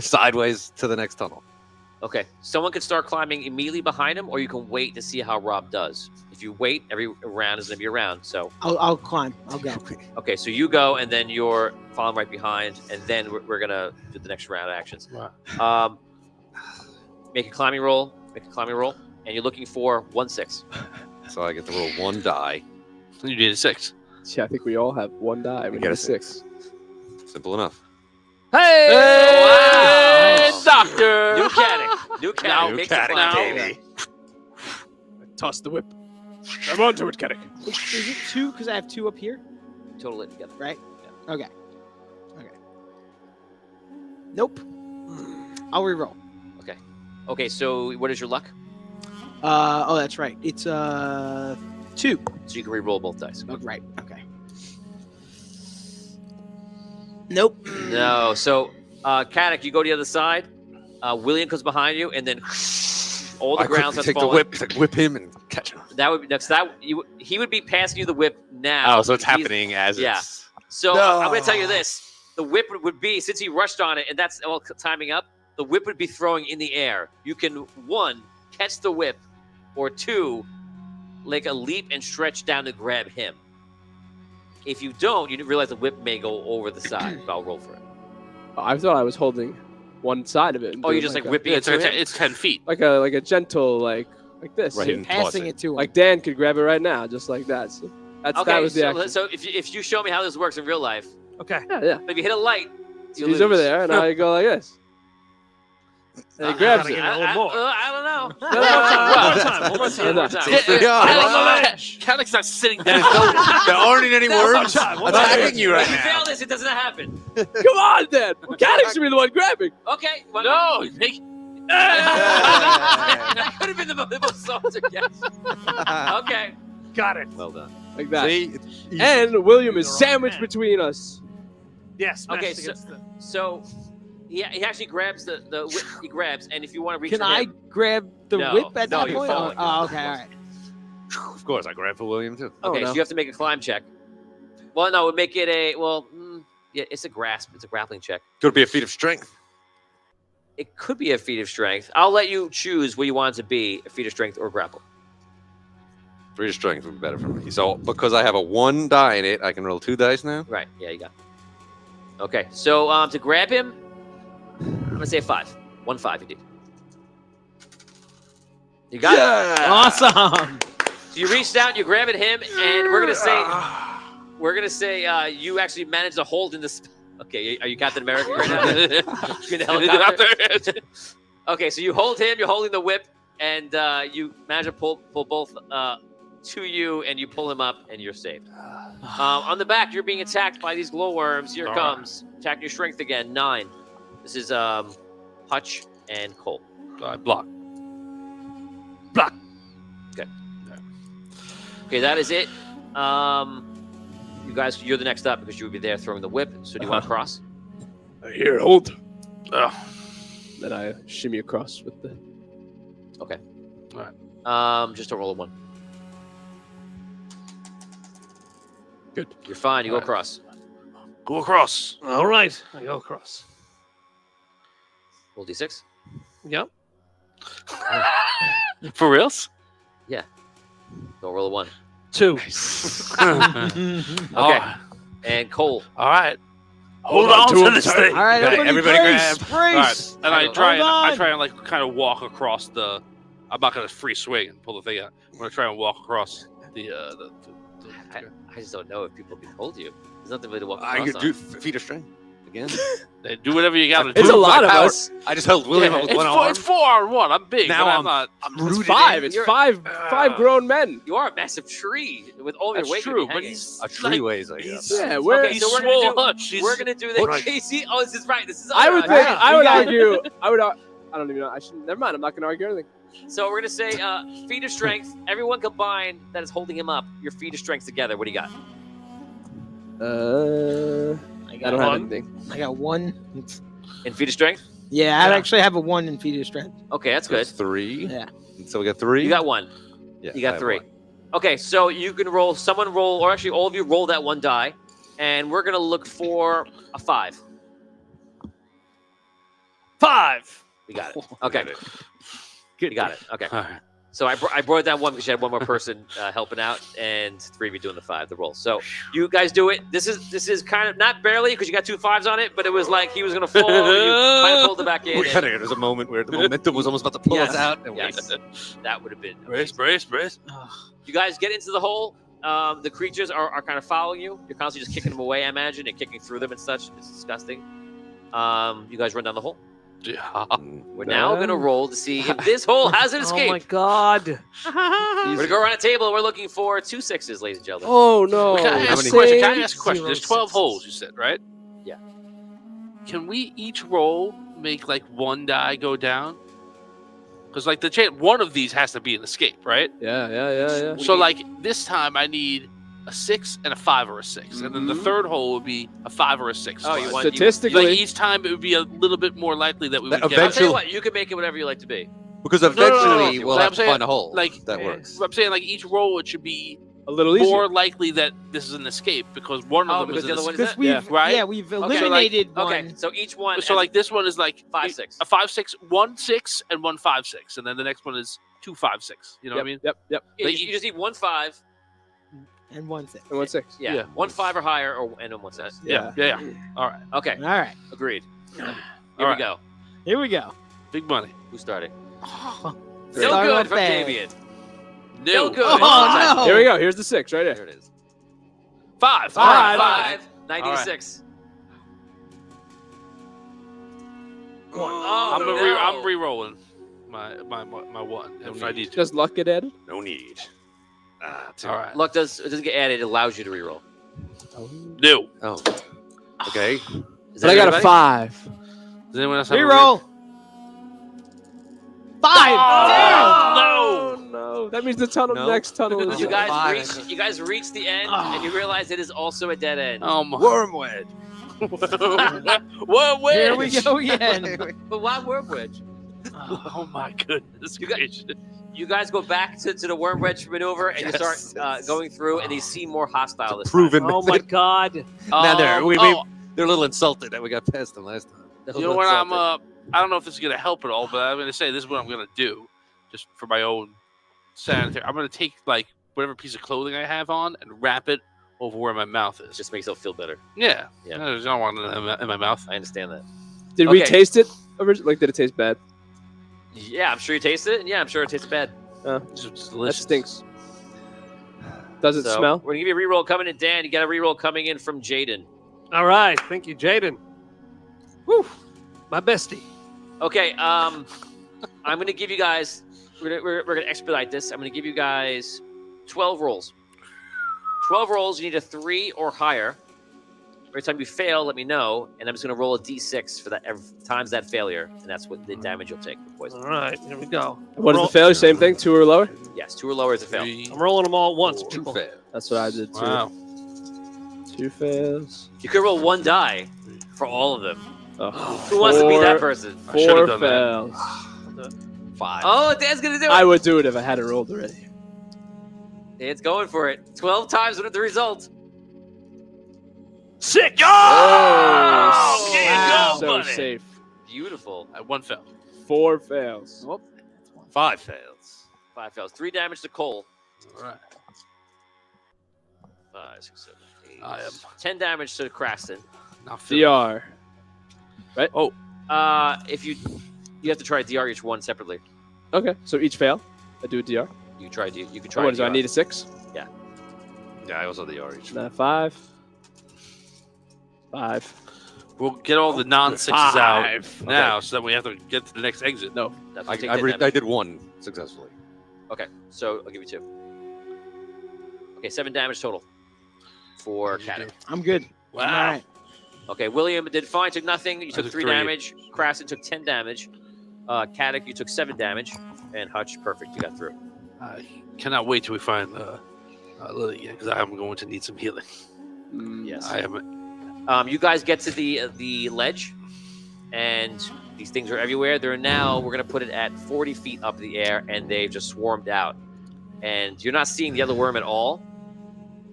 sideways to the next tunnel. Okay, someone could start climbing immediately behind him, or you can wait to see how Rob does. If you wait, every round is going to be a round. So, I'll climb. I'll go. okay, so you go, and then you're following right behind, and then we're going to do the next round of actions. Right. Make a climbing roll. Make a climbing roll, and you're looking for 1-6. So I get to roll 1 die. You did a 6. See, I think we all have 1 die. We You get get a a 6. Simple enough. Hey, Wow. Doctor! New caddick. New caddick. New Make the caddick, climb. baby. Toss the whip. I'm onto it, Kennick. Is it 2? Because I have 2 up here, Total it together. right? Okay. Nope. I'll reroll. Okay, so what is your luck? Oh, that's right. It's 2. So you can re-roll both dice. Oh, right. Okay. Nope. No. So, Caddick, you go to the other side. William comes behind you, and then all the I ground quickly starts take the falling. whip, whip him and catch him. That would be next. He would be passing you the whip now. Oh, so it's He's- happening as yeah. it's... So No. I'm going to tell you this: the whip would be, since he rushed on it, and that's all timing up. The whip would be throwing in the air. You can 1 catch the whip, or 2 like a leap and stretch down to grab him. If you don't, you didn't realize the whip may go over the side. But I'll roll for it. I thought I was holding one side of it. and Oh, you're doing just like a- whipping Yeah, it to him? it's 10 feet. like a gentle like this. Right. here. And Passing toss it to him. Like Dan could grab it right now, just like that. So that Okay, was the so, action. so if you show me how this works in real life, Okay. Yeah. if you hit a light, you He's lose. over there, and I go like this. And he grabs gotta it. give it a little more. I don't know. No, One more time. One more no. time. Caddick's not sitting down. There aren't any worms time. attacking you right If you now. fail this, it doesn't happen. Come on, Dan. Caddick should be the one grabbing. Okay. Well, No, that could have been the most salty guess. Okay. Got it. Well done. Like that. See? It's easy. And William is You're sandwiched right. between us. Yes. Okay, Okay. So, So he actually grabs the whip. He grabs, and if you want to reach Can for I him, grab the No. whip at No, that you're point? falling. Oh, okay. All right. Of course, I grab for William too. Oh, okay, no. so you have to make a climb check. Well, no, we'll make it yeah, it's a grasp. It's a grappling check. Could be a feat of strength. It could be a feat of strength. I'll let you choose where you want it to be, a feat of strength or grapple. Feat of strength would be better for me. So because I have a 1 die in it, I can roll 2 dice now. Right, yeah, you got it. Okay, so to grab him, I'm going to say a 5. 1-5 you did. You got it. Awesome. So you reached out, you grabbed him, and we're gonna say you actually managed to hold in this. Okay, are you Captain America right now? You're in the helicopter. Okay, so you hold him, you're holding the whip, and you manage to pull both to you, and you pull him up, and you're saved. On the back, you're being attacked by these glowworms. Here it comes. Attack your strength again. 9. This is Hutch and Cole. Block. Okay, that is it. You guys, you're the next up because you would be there throwing the whip. So do you want to cross? Here, hold. Oh. Then I shimmy across with the. Okay. All right. Just a roll of 1. Good. You're fine. You go All right. across. Go across. all right. I go across. Roll d6. Yep. For reals? Go roll a 1. 2. Okay. And Cole. All right. Hold Hold on on to to him this tight. thing. All right, Okay, everybody, everybody brace, grab. All right. brace. And I try Hold on. and like kind of walk across the. I'm not gonna free swing and pull the thing out. I'm gonna try and walk across the. I just don't know if people can hold you. There's nothing really to walk I across could do on. feet of strength again. They do whatever you gotta do. It's a Prove my lot of power. us. I just held William up with It's one four, arm. it's 4-on-1. I'm big. Now but I'm- I'm not. I'm It's rooted 5. in. It's You're- five grown men. You are a massive tree with all your That's weight. true, gonna be but hanging. he's A tree weighs, I he's- guess. Yeah, we're. Okay, He's so we're swole gonna do. hutch. He's- We're gonna do the Right. Casey. Oh, this is right. This is. I would think. Yeah, I you would got argue. I would. I don't even know. I should. Never mind. I'm not going to argue anything. So we're gonna say feet of strength. Everyone combined that is holding him up. Your feet of strength together. What do you got? I I got don't have 1. anything. I got 1. In feet of strength. Yeah, I actually have a 1 in feet of strength. Okay, that's good. That's 3. Yeah. So we got 3. You got 1. Yeah, You I got have 3. 1. Okay, so you can roll. Someone roll, or actually all of you roll that 1 die, and we're gonna look for a 5. 5. We got it. Okay, you got it. Okay. All right. So I brought that 1 because you had 1 more person helping out, and 3 of you doing the 5, the roll. So you guys do it. This is kind of not barely because you got 2 5s on it, but it was like he was gonna fall. You kind of pulled it back in. There was a moment where the momentum was almost about to pull Yes. us out. And Yes, that would have been. Brace. You guys get into the hole. The creatures are kind of following you. You're constantly just kicking them away, I imagine, and kicking through them and such. It's disgusting. You guys run down the hole. Yeah. We're now going to roll to see if this hole has an Oh my escape. god. We're going to go around a table and we're looking for 2 6s, ladies and gentlemen. Oh no! Can I How ask many- a question? Can I Same ask a question? There's 0 12 6s. holes, you said, right? Yeah. Can we each roll make like 1 die go down? Because like one of these has to be an escape, right? Yeah. So like this time I need a 6 and a 5 or a 6, and then the third hole would be a 5 or a 6. Oh, you Like, want- Statistically, each time it would be a little bit more likely that we would That get. I'll tell you eventually- what, you can make it whatever you like to be. Because no, eventually no. we'll Like have I'm to saying, find a hole. like- that works. I'm saying like each roll it should be a little easier. more likely that this is an escape because one of Oh, them because is the an other one escape. is Because that? we've Right? we've Okay, eliminated Okay, one. so each one. So like this one is like 5 6. a 5 6, 1 6, and 1 5 6, and then the next one is 2 5 6. You know what I mean? Yep. Yeah, like you just need 1 5. And 1 6. And 1 6. Yeah, Yeah. 1 5 or higher, and 1 6. Yeah. All right, Okay, All right, agreed. Here All we right. go. here we go. big money. Who's starting? Oh, No start good off from bad. Damien. No. No good. Oh, no. Here we go. Here's the 6 right There here. it is. 5. 5. All right. 90 All to right. 6. I'm Oh, no. re-rolling my one if I need to. Does luck get added? No need. Two. All right. Luck doesn't get added. It allows you to reroll. No. Oh. Okay. Is But I got a everybody? 5. Does anyone else have a Reroll. 5. Oh, Oh no! That means the tunnel. No. Next tunnel is You guys 5. reach. You guys reach the end, Oh. and you realize it is also a dead end. Oh my. Wormwood. What? Wait. Here we go again. But why worm wedge? Oh my goodness You got- gracious. You guys go back to the worm wedge maneuver, and you Yes. start going through, and you see more hostile. This Proven. Oh my god. Now they're, Oh, they're a little insulted that we got past them last time. time. you know what? I don't know if this is gonna help at all, but I'm gonna say this is what I'm gonna do, just for my own sanitary. I'm gonna take like whatever piece of clothing I have on and wrap it over where my mouth is. Just makes it feel better. Yeah. Yeah. I don't want it in my mouth. I understand that. Did we Okay. taste it? Like, did it taste bad? Yeah, I'm sure you taste it, and yeah, I'm sure it tastes bad. It's That delicious. stinks. Does it So, smell? We're gonna give you a reroll coming in, Dan. You got a reroll coming in from Jaden. All right. Thank you, Jaden. Woo. My bestie. Okay, I'm gonna give you guys. We're gonna expedite this. I'm gonna give you guys 12 rolls. 12 rolls. You need a 3 or higher. Every time you fail, let me know, and I'm just gonna roll a d6 for that times that failure, and that's what the damage you'll take with poison. All right. Here we go. What is Roll- the failure? Same thing. 2 or lower. Yes, 2 or lower is a fail. Three, I'm rolling them all at once, four, people. Fair. That's what I did too. Wow. 2 fails. You could roll 1 die for all of them. Oh, Who wants to be that 4 person? I should've 4 done that. fails. 5. Oh, Dan's gonna do it. I would do it if I had it rolled already. Dan's going for it. 12 times with the result. 6. Oh, there you wow. go, So buddy. safe. Beautiful. 1 fell. 4 fails. 5 fails. 5 fails. 3 damage to Cole. All right. 5, 6, 7, 8. I am 10 damage to Craston. not feeling. DR. If you have to try DR each one separately. Okay, so each fail. I do a DR. You can Oh, try. what do I need? A 6? Yeah, I also the RH. 5. 5. We'll get all the non-sixes out 5. now, so that we have to get to the next exit. No. That's I, take I, 10 re- damage. I did 1 successfully. Okay, so I'll give you 2. Okay, 7 damage total for Caddick. I'm good. Wow. All right. Okay, William did fine, took nothing. You took took 3 3. damage. Craston took 10 damage. Caddick, you took 7 damage. And Hutch, perfect, you got through. I cannot wait till we find Lily again, because I'm going to need some healing. Yes. I am. You guys get to the ledge, and these things are everywhere. We're going to put it at 40 feet up in the air, and they've just swarmed out. And you're not seeing the other worm at all.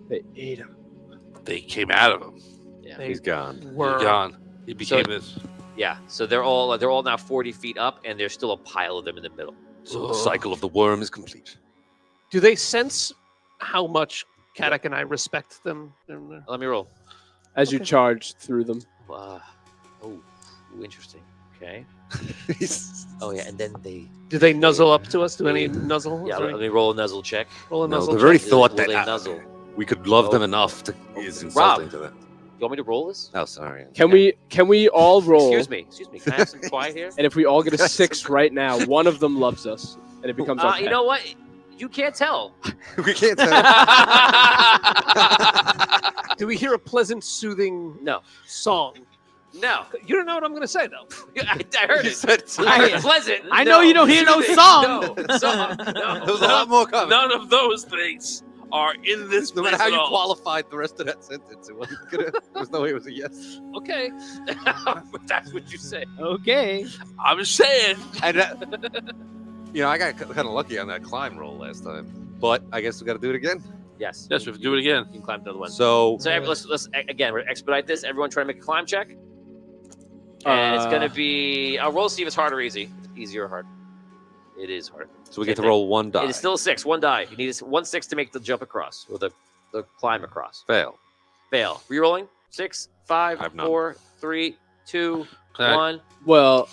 They ate him. They came out of him. Yeah. He's gone. He's gone. He became this. Yeah, so they're all now 40 feet up, and there's still a pile of them in the middle. So the cycle of the worm is complete. Do they sense how much Caddick and I respect them? Let me roll. As you charge through them. Oh, interesting. Okay. Oh yeah, and then they. Do they nuzzle up to us? Do any nuzzle? Yeah, Is there let any- me roll a nuzzle check. roll a No, nuzzle they've already check? thought Will that they nuzzle? we could love them Oh. enough to is insulting to them. You want me to roll this? Oh, sorry. Can we all roll? Excuse me. Can I have some quiet here? And if we all get a 6 right now, one of them loves us, and it becomes our You pet. know what? You can't tell. We can't tell. Do we hear a pleasant, soothing No. song? No. You don't know what I'm going to say, though. I heard You it. said I heard pleasant. I know you don't hear no Soothing. song. No. Song. No. There's a lot more coming. None of those things are in this No place matter how at you all. qualified the rest of that sentence, it wasn't gonna. There's no way it was a yes. Okay. That's what you say. Okay. I'm just saying. And I got kind of lucky on that climb roll last time, but I guess we got to do it again. Yes. Yes, we have to do it again. You can climb another one. So So let's again, we're expedite this. Everyone try to make a climb check. And it's going to be... I'll roll to see if it's hard or easy. If it's easier or hard. It is hard. we get to roll 1 die. It is still a 6. 1 die. You need 1 6 to make the jump across, or the climb across. Fail. Fail. Rerolling. 6, 5, I've none. 4, 3, 2, Can I- 1. Well,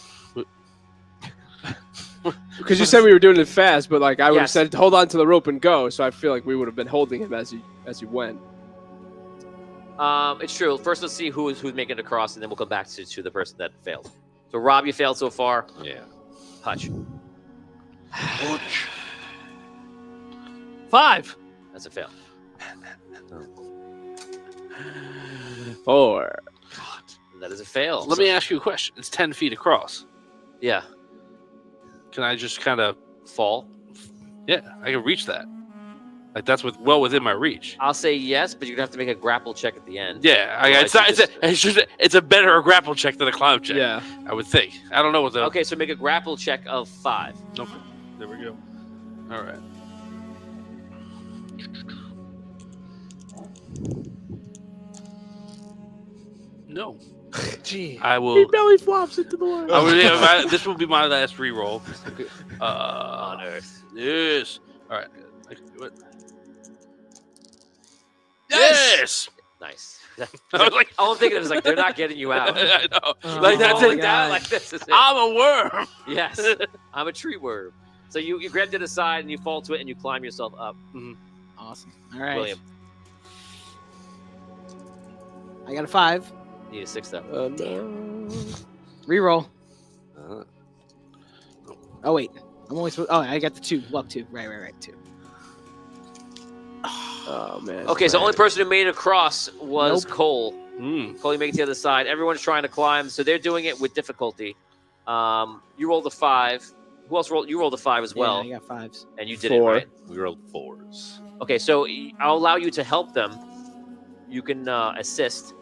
because you said we were doing it fast, but like I would have Yes. said, hold on to the rope and go. So I feel like we would have been holding him as you went. It's true. First, let's see who's making it across, and then we'll come back to the person that failed. So, Rob, you failed so far. Yeah. Hutch. 5. That's a fail. 4. That is a fail. Let me ask you a question. It's 10 feet across. Yeah. Can I just kind of... Fall. Yeah, I can reach that. Like, that's well within my reach. I'll say yes, but you're going to have to make a grapple check at the end. Yeah, Otherwise it's a better grapple check than a climb check. Yeah. I would think. I don't know what the... Okay, so make a grapple check of 5. Okay, there we go. All right. No. Gee. I He will... belly flops into the water. This will be my last reroll. On Earth. Yes. All right. I can do it. Yes! Yes! Nice. I was like, All I'm thinking is like they're not getting you out. I know. Oh, Like that's my it. God. Like this is it. I'm a worm. Yes, I'm a tree worm. So you grab to the side and you fall to it and you climb yourself up. Awesome. All right. William, I got a 5. need a 6 though. No. Reroll. Uh, Oh wait. I'm only supposed. Oh, I got the 2. Luck 2. Right. 2. Oh man. Okay, so the only person who made it across was Cole. Mm. Cole, you make it to the other side. Everyone's trying to climb, so they're doing it with difficulty. You rolled a 5. Who else rolled? You rolled a 5 as well, Yeah, I got 5s. and you did 4. it right. we rolled 4s. Okay, so I'll allow you to help them. You can assist.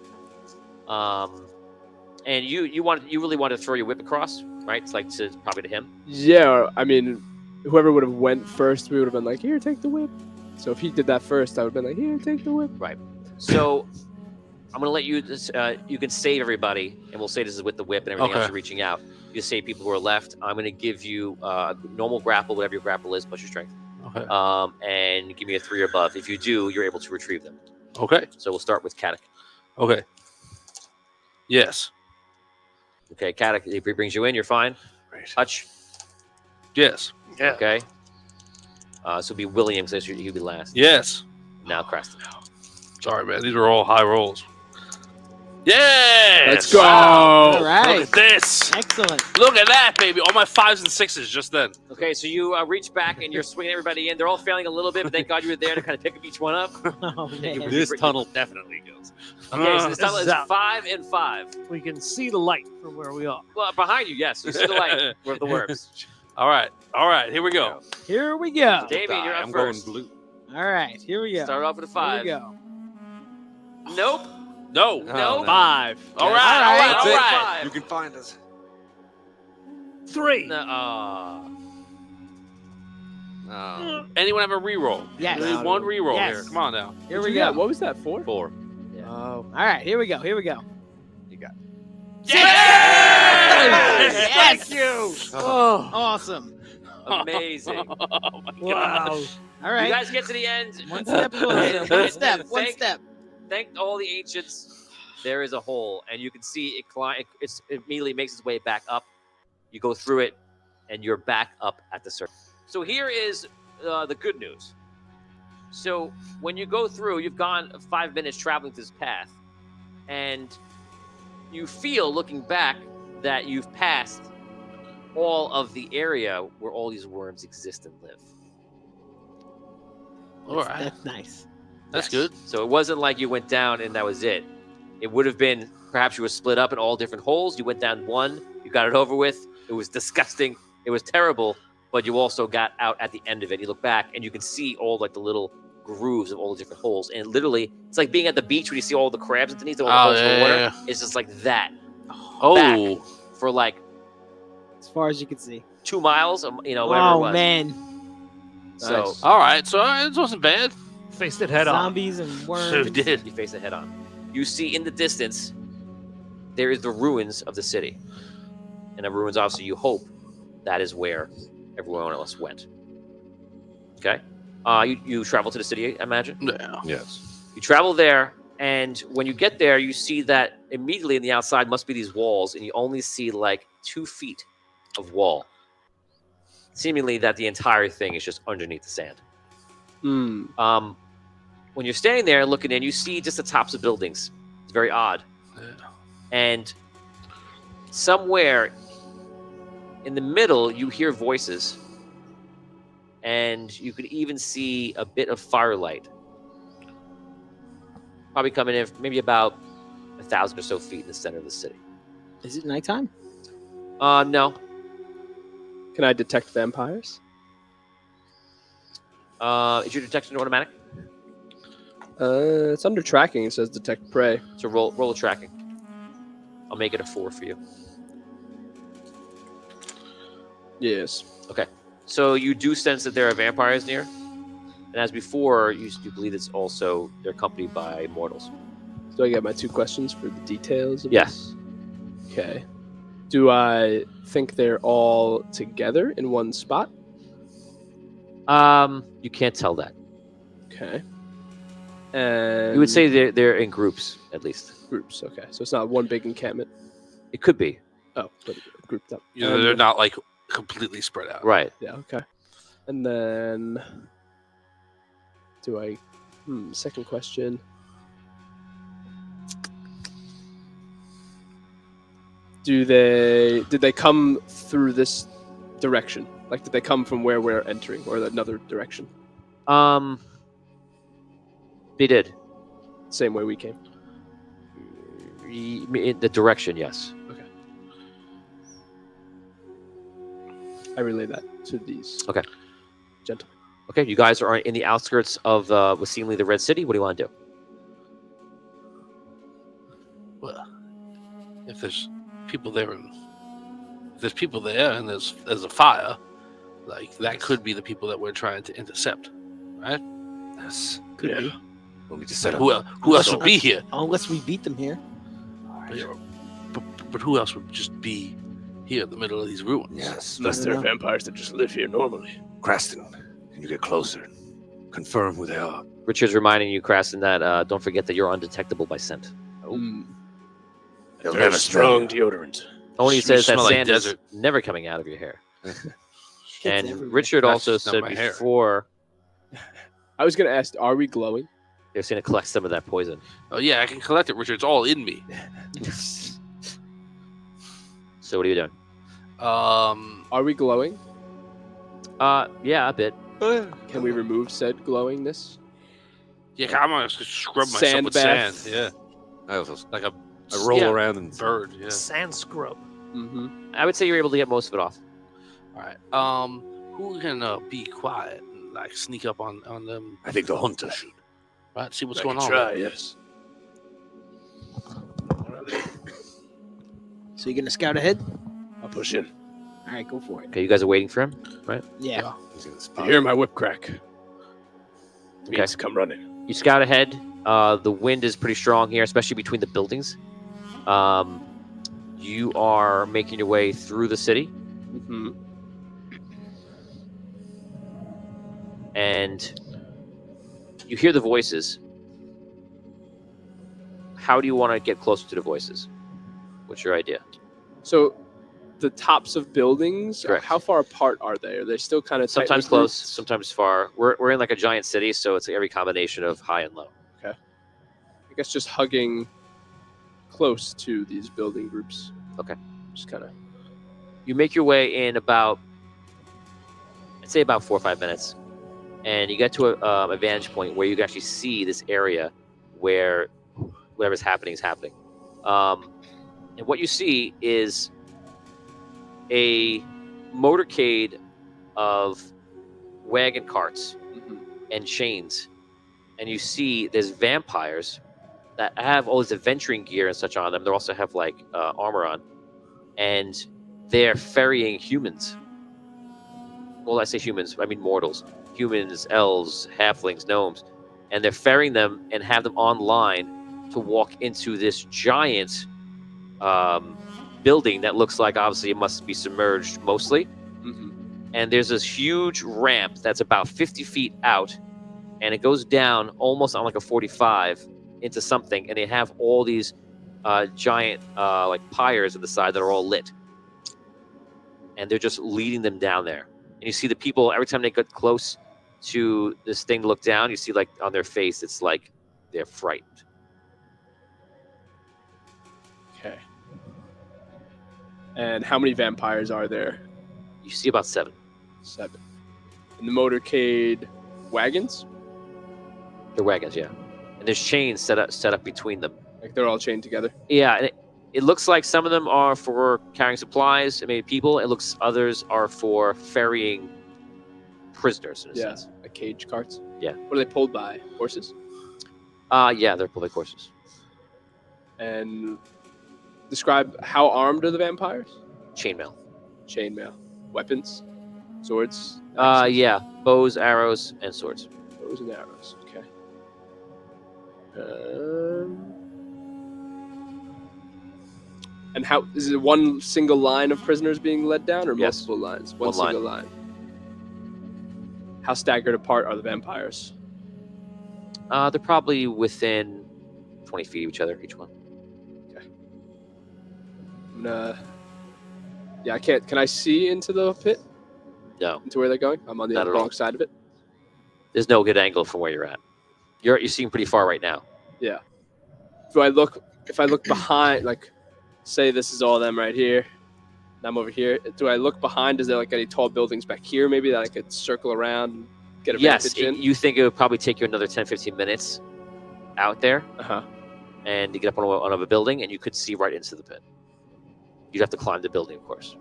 And you really want to throw your whip across, right? It's like probably to him. Yeah, I mean, whoever would have went first, we would have been like, here, take the whip. So if he did that first, I would have been like, here, take the whip. So I'm gonna let you. You can save everybody, and we'll say this is with the whip and everything else Okay. you're reaching out. You save people who are left. I'm gonna give you normal grapple, whatever your grapple is, plus your strength. Okay. And give me a 3 or above. If you do, you're able to retrieve them. Okay. So we'll start with Kadak. Okay. Yes. Okay, Kadak, if he brings you in, you're fine. Great. Hutch. Yes. Yeah. Okay. So it'll be William, so he'll be last. Yes. Now Creston. Sorry, man. These are all high rolls. Yes. Let's go. All right. Look at this. Excellent. Look at that, baby. All my 5s and 6s just then. Okay, so you reach back and you're swinging everybody in. They're all failing a little bit, but thank God you were there to kind of pick each one up. Oh, man. This tunnel definitely goes. Okay, so this tunnel is Zap. 5 and 5. We can see the light from where we are. Well, behind you, yes. You see the light with the worms. All right. Here we go. Here we go. Damien, you're up I'm first. going blue. All right. Here we go. Start off with a Here 5. we go. Nope. No. No. 5. All right. That's all it. right. You can find us. 3. No, Anyone have a reroll? Yes. There's one reroll Yes. here. Come on now. Here What'd we you go. get? What was that for? 4. Oh. All right. Here we go. Here we go. Yes! Yes. you. Oh. Awesome. amazing. Oh my Wow. All You right. guys get to the end. One step closer. One step. One step. Thank all the ancients. There is a hole, and you can see it climb. It immediately makes its way back up. You go through it, and you're back up at the surface. So here is the good news. So when you go through, you've gone 5 minutes traveling this path, and you feel, looking back, that you've passed all of the area where all these worms exist and live. All right. That's nice. That's Yes. good. So it wasn't like you went down and that was it. It would have been, perhaps you were split up in all different holes. You went down one, you got it over with. It was disgusting. It was terrible, but you also got out at the end of it. You look back and you can see all like the little grooves of all the different holes. And literally, it's like being at the beach when you see all the crabs underneath all the holes in the water. yeah. It's just like that Oh. for like As far as you can see. 2 miles, whatever it Oh was. man. So Nice. All right. So it wasn't bad. Faced it head on. Zombies and So worms. we did. you face it head on. You see in the distance, there is the ruins of the city. And the ruins, obviously, you hope that is where everyone else went. Okay? You travel to the city, I imagine? Yeah. Yes. You travel there, and when you get there, you see that immediately on the outside must be these walls, and you only see like 2 feet of wall. Seemingly that the entire thing is just underneath the sand. Hmm. When you're standing there looking in, you see just the tops of buildings. It's very odd. Yeah. And somewhere in the middle, you hear voices. And you could even see a bit of firelight. Probably coming in maybe about 1,000 or so feet in the center of the city. Is it nighttime? No. Can I detect vampires? Is your detection automatic? It's under tracking. It says detect prey. So roll a tracking. I'll make it a 4 for you. Yes. So you do sense that there are vampires near, and as before, you believe it's also they're accompanied by mortals. Do I get my 2 questions for the details of Yes. this? Okay. Do I think they're all together in one spot? You can't tell that. Okay. And You would say they're in groups at least. groups. Okay. So it's not one big encampment. It could be Oh, but grouped up. You know, they're not like completely spread out. right. Yeah. Okay. And then, do I? Second question. Did they come through this direction? Like, did they come from where we're entering, or another direction? They did. Same way we came. In the direction, yes. I relay that to these. Okay. Gentlemen. Okay, you guys are in the outskirts of what's seemingly the Red City. What do you want to do? Well, if there's people there, and there's a fire, like that could be the people that we're trying to intercept, right? Yes. Could be. We'll need to set up. Who else would be here? Unless we beat them here. But who else would just be here in the middle of these ruins? Yes. Unless they're vampires that just live here normally. Creston, can you get closer? Confirm who they are. Richard's reminding you, Kraston, that don't forget that you're undetectable by scent. Very strong deodorant. Only says that smell like sand is desert. never coming out of your hair. And everywhere. Richard That's also just not said my hair. before I was gonna ask, are we glowing? they're going to collect some of that poison. Oh yeah, I can collect it, Richard. It's all in me. So what are you doing? Are we glowing? Yeah, a bit. Can we remove said glowingness? Yeah, I'm gonna scrub myself Sand with bath. sand. Yeah, I also like a I roll Yeah. around and bird. Yeah. Sand scrub. Mm-hmm. I would say you're able to get most of it off. All right. Who can be quiet and like sneak up on them? I think the hunter should. Right. See what's I going can on. try, yes. So you're gonna scout ahead? I'll push in. All right, go for it. Okay, you guys are waiting for him, right? Yeah. he's gonna You spot hear my whip crack? Okay. Means come running. You scout ahead. The wind is pretty strong here, especially between the buildings. You are making your way through the city, Mm-hmm. and you hear the voices. How do you want to get closer to the voices? What's your idea? So, the tops of buildings, Correct. how far apart are they? Are they still kind of Sometimes close, sometimes far. We're in like a giant city, so it's every combination of high and low. I guess just hugging close to these building groups. Okay. Just kind of. You make your way in about, I'd say about 4 or 5 minutes, and you get to a vantage point where you can actually see this area where whatever's happening is happening. And what you see is a motorcade of wagon carts and chains, and you see there's vampires that have all this adventuring gear and such on them. They also have like armor on, and they're ferrying humans. Well, I say humans, I mean mortals. Humans, elves, halflings, gnomes, and they're ferrying them and have them online to walk into this giant building that looks like obviously it must be submerged mostly. Mm-hmm. And there's this huge ramp that's about 50 feet out, and it goes down almost on like a 45 into something, and they have all these giant like pyres on the side that are all lit, and they're just leading them down there. And you see the people every time they get close to this thing to look down, you see like on their face it's like they're frightened. Okay. And how many vampires are there? You see about 7. 7. In the motorcade wagons? They're wagons, yeah, and there's chains set up between them. Like they're all chained together? Yeah, and it looks like some of them are for carrying supplies, maybe people. It looks others are for ferrying prisoners, in a sense. Like cage carts? Yeah. What are they pulled by? Horses? Yeah, they're public horses. And describe how armed are the vampires? Chainmail. Chainmail. Weapons? Swords? axes, Yeah, bows, arrows, and swords. Bows and arrows. Okay. And how is it one single line of prisoners being led down, or Yes. multiple lines? One Single line. How staggered apart are the vampires? They're probably within 20 feet of each other, each one. I'm gonna. Yeah, I can't. Can I see into the pit? No, Into where they're going? I'm on the Not at wrong all. side of it. there's no good angle from where you're at. You're seeing pretty far right now. Do I look? If I look behind, like, say this is all them right here, and I'm over here. Do I look behind? Is there like any tall buildings back here, maybe that I could circle around and get a Yes, vantage in? you think it would probably take you another 10, 15 minutes out there, Uh-huh. and to get up on a building, and you could see right into the pit. You'd have to climb the building, of course.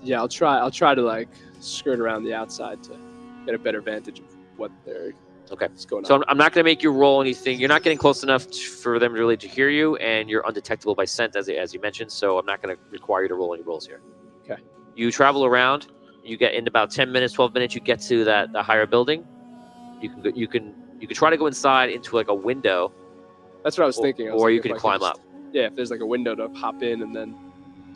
Yeah, I'll try to like skirt around the outside to get a better vantage of what they're Okay. what's going So on. I'm not going to make you roll anything. You're not getting close enough for them really to hear you, and you're undetectable by scent, as you mentioned. So I'm not going to require you to roll any rolls here. Okay. You travel around. You get in about 10 minutes, 12 minutes. You get to the higher building. You can try to go inside into like a window, That's what I was thinking. I was or you thinking can if I could climb up. just- Yeah, if there's like a window to hop in and then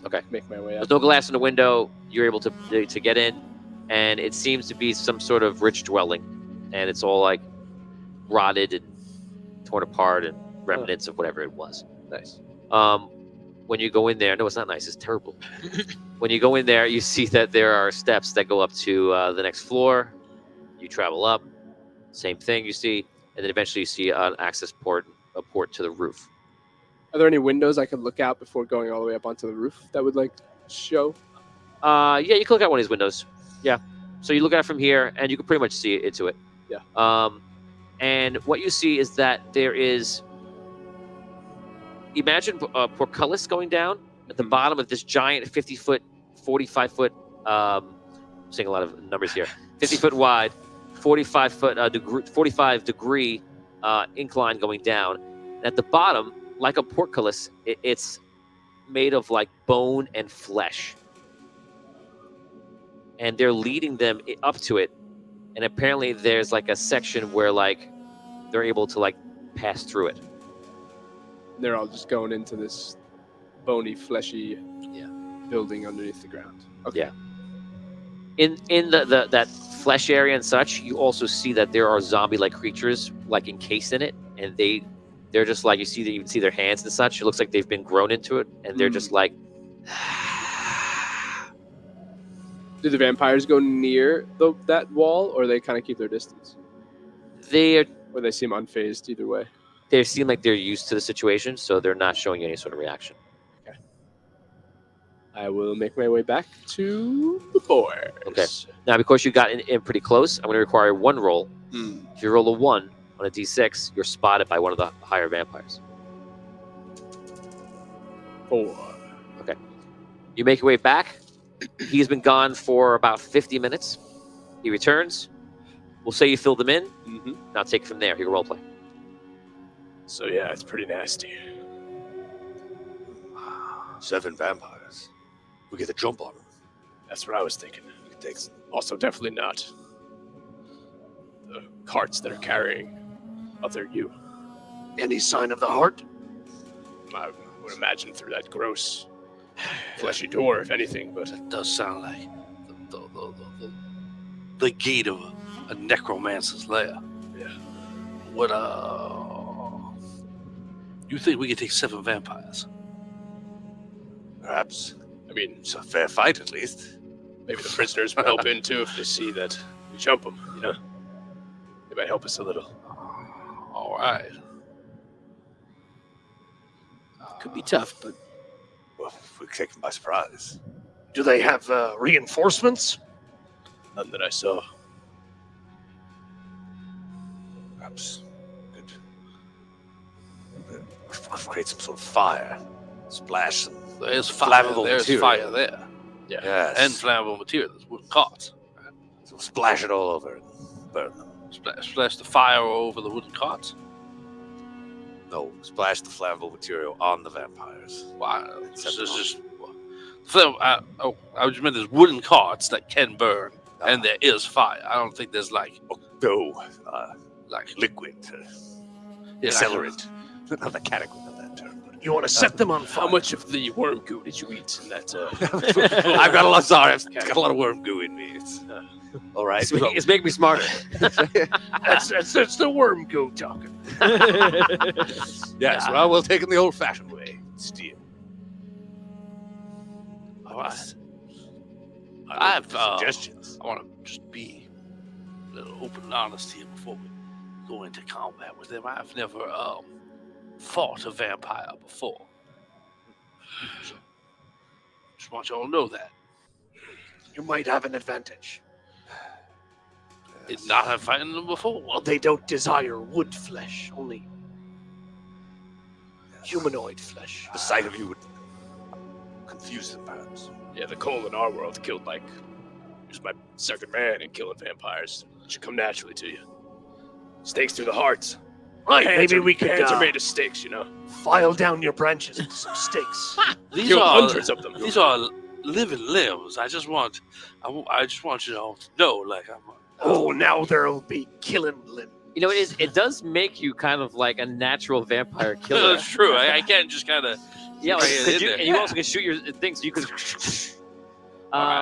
Okay. make my way There's up. no glass in the window. You're able to get in, and it seems to be some sort of rich dwelling, and it's all like rotted and torn apart and remnants of whatever it was. Nice. When you go in there, no, it's not nice. It's terrible. When you go in there, you see that there are steps that go up to the next floor. You travel up, same thing you see, and then eventually you see an access port, a port to the roof. Are there any windows I could look out before going all the way up onto the roof that would like show? Yeah, you can look out one of these windows. Yeah, so you look at it from here, and you can pretty much see into it. Yeah. And what you see is that there is. Imagine a portcullis going down at the bottom of this giant 50-foot, 45-foot. I'm saying a lot of numbers here. 50-foot wide, 45-degree incline going down. And at the bottom, like a portcullis, it's made of like bone and flesh. And they're leading them up to it. And apparently, there's like a section where like they're able to like pass through it. They're all just going into this bony, fleshy Yeah. building underneath the ground. Okay. Yeah. In the that flesh area and such, you also see that there are zombie-like creatures like encased in it, and they're just like you can see their hands and such. It looks like they've been grown into it, and they're just like. Do the vampires go near that wall, or they kind of keep their distance? Or they seem unfazed either way? They seem like they're used to the situation, so they're not showing any sort of reaction. Okay. I will make my way back to the board. Okay. Now, because you got in pretty close, I'm going to require one roll. If you roll a 1 on a d6, you're spotted by one of the higher vampires. 4. Okay. You make your way back. He's been gone for about 50 minutes. He returns. We'll say you filled him in. Mm-hmm. Now take it from there. You can roleplay. So yeah, it's pretty nasty. 7 vampires. We get a jump on them. That's what I was thinking. Also, definitely not the carts that are carrying other you. Any sign of the heart? I would imagine through that gross, fleshy door, if anything. But That does sound like the gate of a necromancer's lair. Yeah. What you think we could take 7 vampires? Perhaps. I mean, It's a fair fight, at least. maybe the prisoners will help in too if they see that we jump them. You know, they might help us a little. All right. Could be tough, but Well, we take them by surprise. Do they have reinforcements? None that I saw. Perhaps could create some sort of fire. Splash some There's fire. flammable There's material. fire there, Yes. and flammable material. There's wooden carts. So splash it all over and burn them. Splash the fire over the wooden carts. No, splash the flammable material on the vampires. Wow. Set them I just meant there's wooden carts that can burn, and there is fire. I don't think there's like Liquid. yeah, Accelerant. Not mechanical, not that term. But You want to set them on fire? How much of the worm goo did you eat in that? I've got a lot. Sorry, I've got a lot of worm goo in me. It's all right. It's making me smarter. That's the worm goo talking. Yes. Well, we'll take it the old-fashioned way. Steal. All right. I I've, have suggestions. I want to just be a little open and honest here before we go into combat with them. I've never fought a vampire before. So, just want y'all to know that. You might have an advantage. Did not have fighting them before. Well, they don't desire wood flesh, only humanoid flesh. The sight of you would confuse them, perhaps. Yeah, the Cole in our world killed like just my second man in killing vampires. It should come naturally to you. Stakes through the hearts. Right, Hands maybe are- we could hands are made of stakes, you know. file down your branches into some stakes. These Killed are hundreds of them. These are living limbs. I just want you all to know, like I'm. Oh, now there'll be killing limb. You know, it does make you kind of like a natural vampire killer. That's true. I can't just kind of. Yeah, like, Right, 'cause in you, there. and you also can shoot your things. So you could. I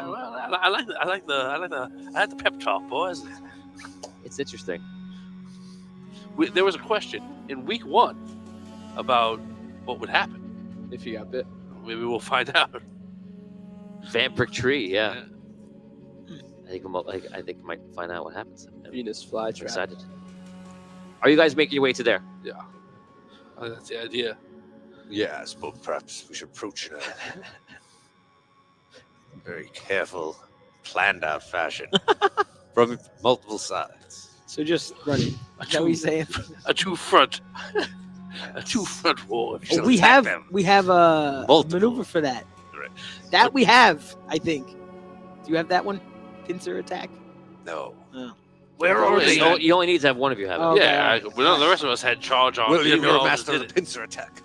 like the pep talk, boys. It's interesting. there was a question in week 1 about what would happen. If you got bit. Maybe we'll find out. Vampiric tree, yeah. I think I might find out what happens. Venus I'm flytrap. excited. Are you guys making your way to there? Yeah, I think that's the idea. Yes, but perhaps we should approach in a very careful, planned out fashion from multiple sides. So just running. Is that what you're saying? A two-front war. We shall Oh, we attack have them. a Multiple. maneuver for that. Correct. That we have, I think. Do you have that one? Pincer attack? No. Where are they? You only need to have one of you have it. Oh, okay. Yeah, the rest of us had charge on. Well, We you're a all master did of the it. pincer attack.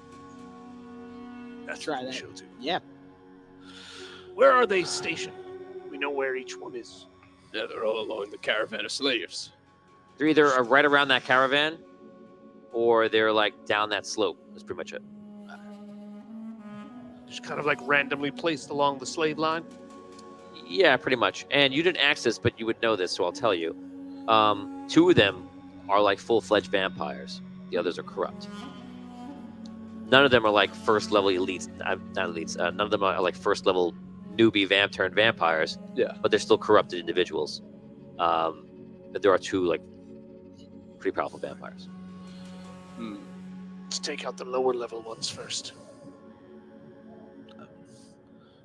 That's Try what we that. shall do. Yeah. Where are they stationed? We know where each one is. Yeah, they're all along the caravan of slaves. They're either right around that caravan, or they're like down that slope. That's pretty much it. Just kind of like randomly placed along the slave line. Yeah, pretty much. And you didn't ask this, but you would know this, so I'll tell you. 2 of them are like full-fledged vampires. The others are corrupt. None of them are like first-level elites. Not elites. None of them are like first-level newbie turned vampires. Yeah. But they're still corrupted individuals. But there are 2 like pretty powerful vampires. Let's take out the lower level ones first.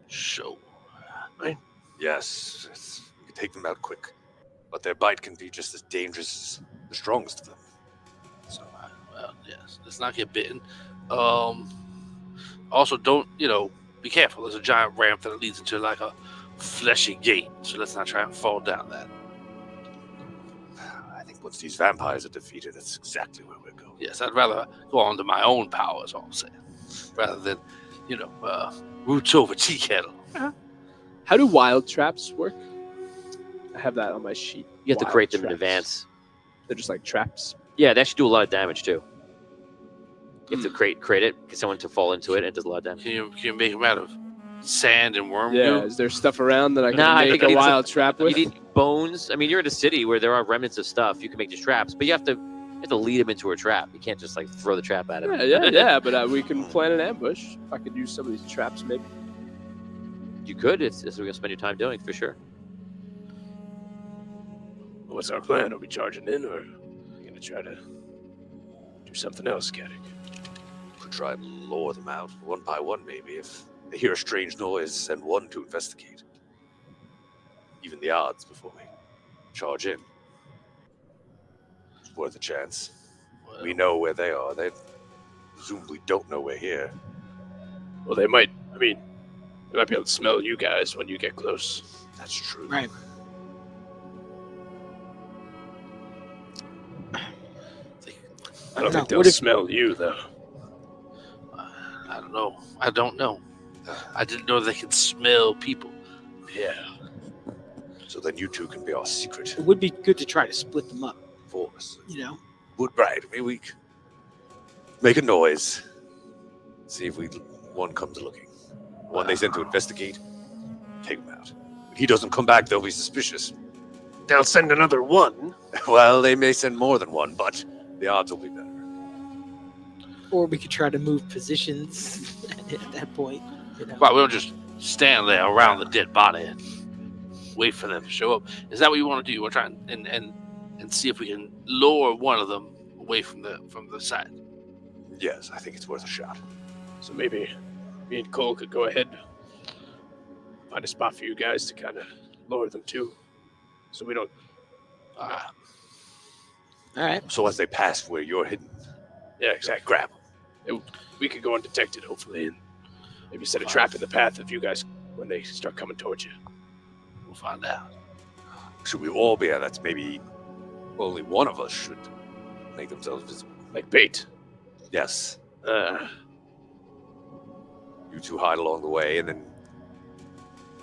Show. Yes, we can take them out quick, but their bite can be just as dangerous as the strongest of them. So, well, yes, let's not get bitten. Also, don't be careful. There's a giant ramp that leads into like a fleshy gate, so let's not try and fall down that. I think once these vampires are defeated, that's exactly where we're going. Yes, I'd rather go on to my own power, is all I'm saying, rather than roots over tea kettle. How do wild traps work? I have that on my sheet. You have to Wild create them in traps. advance. They're just like traps. Yeah, they actually do a lot of damage too. You have to create it, get someone to fall into it, and it does a lot of damage. Can you make them out of sand and worm Yeah, goo? is there stuff around that I can Nah, I make think a it needs wild trap You with? need bones. I mean, you're in a city where there are remnants of stuff. You can make these traps, but you have to lead them into a trap. You can't just like throw the trap at him. Yeah, but we can plan an ambush. If I could use some of these traps, maybe. You could. It's what you're gonna spend your time doing for sure. What's our plan? Are we charging in, or are we gonna try to do something else, Gaddick? Could try and lure them out one by one, maybe. If they hear a strange noise, send one to investigate. Even the odds before we charge in. It's worth a chance. We know where they are. They presumably don't know we're here. Well, they might. I mean, they might be able to smell you guys when you get close. That's true. Right. I don't No, think they'll what if- smell you, though. I don't know. I don't know. I didn't know they could smell people. Yeah. So then you two can be our secret It would be good to try to split them up, force. Would Right. Maybe we make a noise. See if one comes looking. One they send to investigate. Take him out. If he doesn't come back, they'll be suspicious. They'll send another one. Well, they may send more than one, but the odds will be better. Or we could try to move positions at that point. Well, we don't just stand there around the dead body and wait for them to show up. Is that what you want to do? We're trying and see if we can lure one of them away from the side. Yes, I think it's worth a shot. So maybe me and Cole could go ahead, find a spot for you guys to kind of lower them to, so we don't. All right. So as they pass where you're hidden, Yeah, exactly. grab them. We could go undetected, hopefully, and maybe set a trap in the path of you guys when they start coming towards you. We'll find out. Should we all be there? That's maybe only one of us should make themselves visible. Like bait. Yes. Uh, You two hide along the way, and then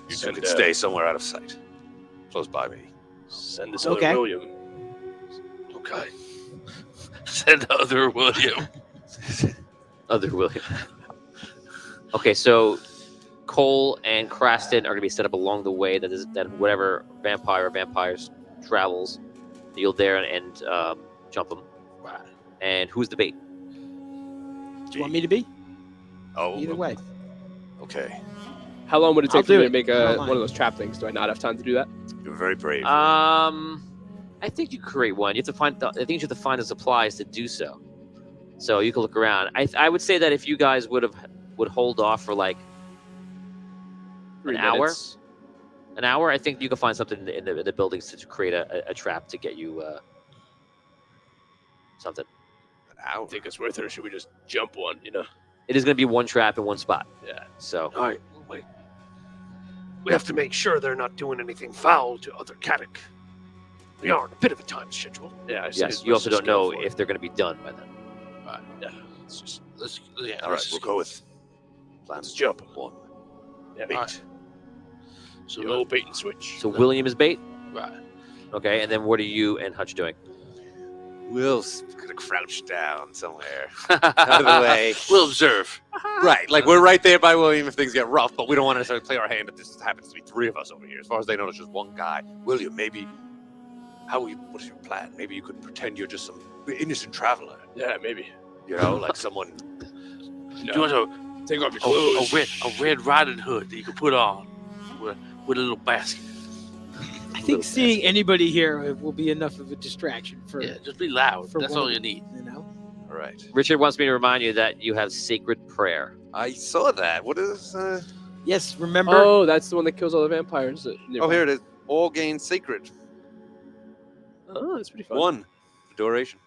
you two Send, can stay somewhere out of sight. Close by me. send this Okay. other William. Okay. Send other William. Other William. Okay, so Cole and Craston are going to be set up along the way that whatever vampire or vampires travels. You'll there and jump them. And who's the bait? Do you want me to be? Oh, Either way. Okay. How long would it I'll take for me do to it. make I don't one mind. of those trap things? Do I not have time to do that? You're very brave. I think you create one. You have to find. I think you have to find the supplies to do so. So you can look around. I would say that if you guys would hold off for like 3 An hour? minutes. an hour, I think you can find something in the buildings to create a trap to get you something. I think it's worth it, or should we just jump one? You know. It is going to be one trap in one spot. Yeah. So All right, wait. We have to make sure they're not doing anything foul to other Katic. We are on a bit of a time schedule. Yeah. yes, you also don't know if they're going to be done by then. Yeah. Let's All right, we'll go with plan Let's jump. 1. Yeah. Bait. All right. So no bait and switch. So William is bait. Right. Okay, and then what are you and Hutch doing? Will's gonna crouch down somewhere out of the way. We'll observe. Right, like we're right there by William if things get rough, but we don't want to necessarily play our hand if this happens to be 3 of us over here. As far as they know, it's just one guy. William, maybe. What is your plan? Maybe you could pretend you're just some innocent traveler. Yeah, maybe. You know, like someone. Do you want Take off your a clothes. red Riding Hood that you can put on with a little basket? I think seeing anybody here will be enough of a distraction for Yeah, just be loud. for That's one all of you them, need. You know. All right. Richard wants me to remind you that you have sacred prayer. I saw that. What is? Yes. Remember. Oh, that's the one that kills all the vampires. Oh, here it is. All gain sacred. Oh, that's pretty fun. 1 duration.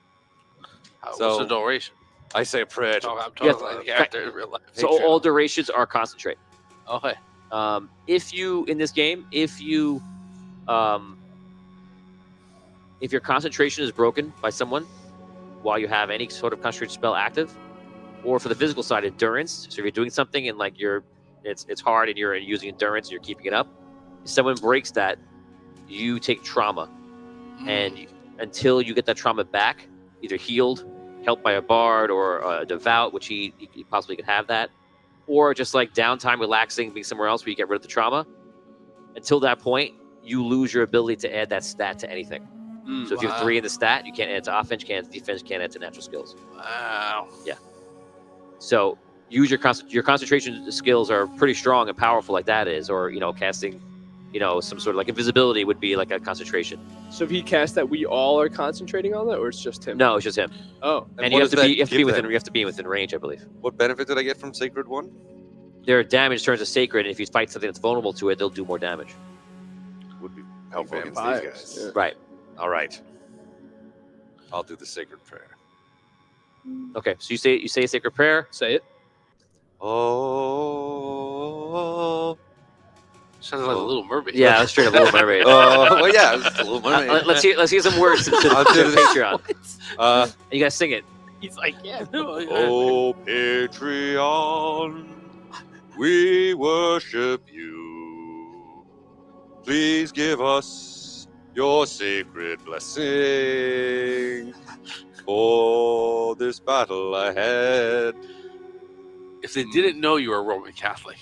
What's So- the duration? I say a prayer. I'm Yeah, talking like a character in real life. So Patreon. all durations are concentrate. Okay. If you in this game, if your concentration is broken by someone while you have any sort of concentration spell active, or for the physical side, endurance. So if you're doing something and like it's hard and you're using endurance and you're keeping it up, if someone breaks that, you take trauma, and until you get that trauma back, either healed, helped by a bard or a devout, which he possibly could have that, or just like downtime, relaxing, being somewhere else where you get rid of the trauma. Until that point, you lose your ability to add that stat to anything. So if you have 3 in the stat, you can't add to offense, can't add to defense, can't add to natural skills. Wow. So use your concentration skills are pretty strong and powerful, like that is, or casting, some sort of like invisibility would be like a concentration. So if he casts that, we all are concentrating on that, or it's just him? No, it's just him. Oh, And what you have does to be that you have to be give within them? you have to be within range, I believe. What benefit did I get from Sacred 1? Their damage turns to sacred, and if you fight something that's vulnerable to it, they'll do more damage. Would be helpful against these vampires. guys. Yeah. Right. All right. I'll do the sacred prayer. Okay. So you say a sacred prayer. say it. Oh. Sounds like a Little Mermaid. Yeah, let's straight up Little Mermaid. Well, yeah, it's a little mermaid. Let's hear some words to I'll do this. Patreon. You guys sing it. He's like, yeah. Oh, Patreon, we worship you. Please give us your sacred blessing for this battle ahead. If they didn't know you were a Roman Catholic,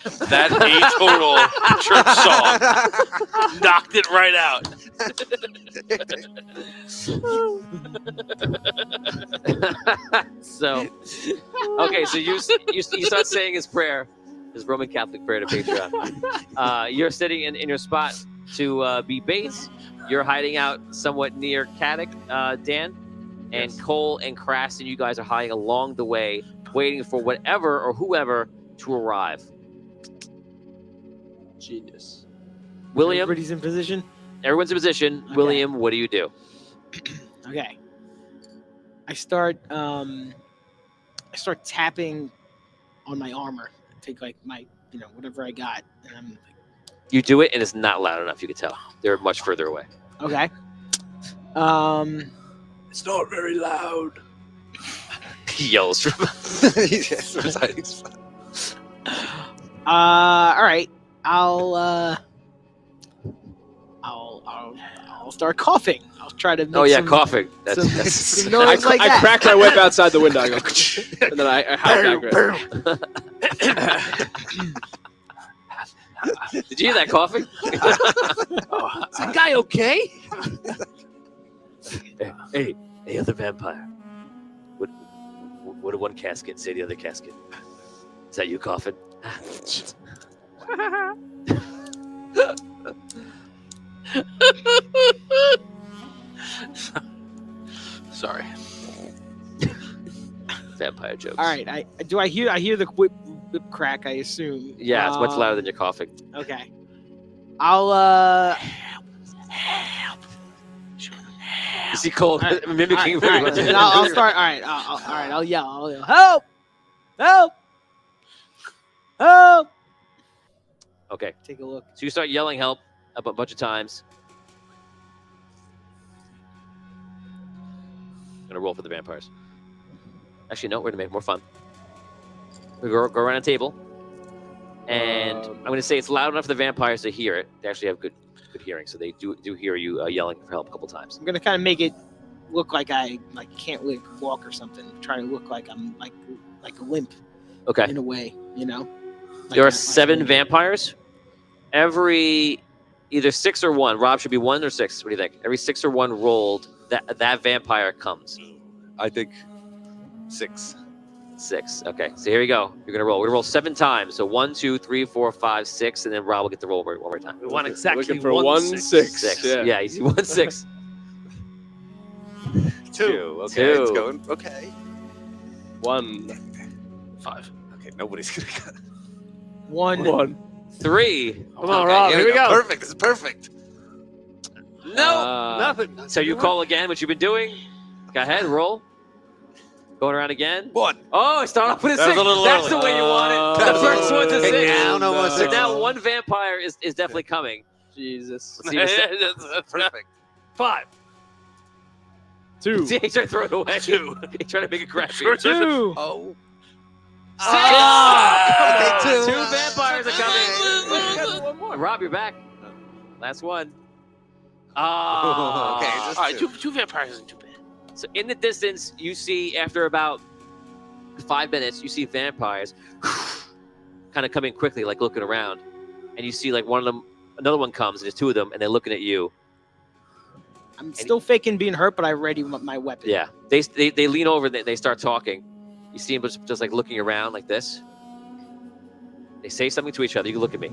that atonal church song knocked it right out. So, okay, so you start saying his prayer, his Roman Catholic prayer to Patreon. You're sitting in your spot to be bait. You're hiding out somewhat near Katic, Dan, and Cole and Crass, and you guys are hiding along the way, waiting for whatever or whoever to arrive. Genius. William, Everybody's in position. everyone's in position. Okay. William, what do you do? Okay. I start tapping on my armor. Take like my whatever I got, and I'm You do it, and it's not loud enough. You can tell they're much further away. okay. It's not very loud. He yells from. All right. I'll start coughing. I'll try to make Oh yeah, some, coughing. That's some noise like I that. crack my whip outside the window. I go, and then I howl back. Did you hear that coughing? Is that guy okay? Hey, other vampire. What did one casket say to the other casket? Is that you coughing? Sorry. Vampire jokes. All right. I hear the whip crack. I assume. Yeah, it's much louder than your coughing. Okay. I'll You see Cole mimicking. All right. And I'll start. All right. All right. I'll yell. Help! Help! Help! Okay, Take a look. so you start yelling help a bunch of times. I'm gonna roll for the vampires. Actually, no, we're gonna make it more fun. We go around a table, and I'm gonna say it's loud enough for the vampires to hear it. They actually have good hearing, so they do hear you yelling for help a couple times. I'm gonna kind of make it look like I can't really walk or something. Try to look like I'm like a limp Okay. in a way, you know. There are 7 vampires. Every either 6 or 1. Rob should be 1 or 6. What do you think? Every 6 or 1 rolled, that vampire comes. I think 6. 6. Okay, so here we go. You're gonna roll. We're gonna roll 7 times. So 1, 2, 3, 4, 5, 6, and then Rob will get the roll one more time. We want exactly Looking for 1 1 6. 6. Yeah, you see 1 6. 2. Okay, 2. it's going. Okay. 1. 5. Okay, nobody's gonna. 1. 3. Come on, Rob. Here we go. Perfect. This is perfect. No. Nothing. So you call again, what you've been doing. Go ahead, roll. Going around again. 1. Oh, start off with a That was 6. a little That's early. the way you want it. The first one's a 6. Down, almost So 6. now 1 vampire is definitely coming. Jesus. Let's see what's Perfect. 5. 2. See, he tried to throw it away. 2. He tried to make it crappy. 2. Oh. 6. Okay, 2. 2 vampires are coming. Okay. One more. Rob, you're back. Last one. Oh. Okay, just All right, 2. two vampires isn't too bad. So in the distance, you see after about 5 minutes, you see vampires kind of coming quickly, like looking around, and you see like one of them, another one comes, and there's 2 of them, and they're looking at you. I'm still faking being hurt, but I ready my weapon. Yeah, they lean over, and they start talking. You see them just like looking around like this. They say something to each other. You can look at me.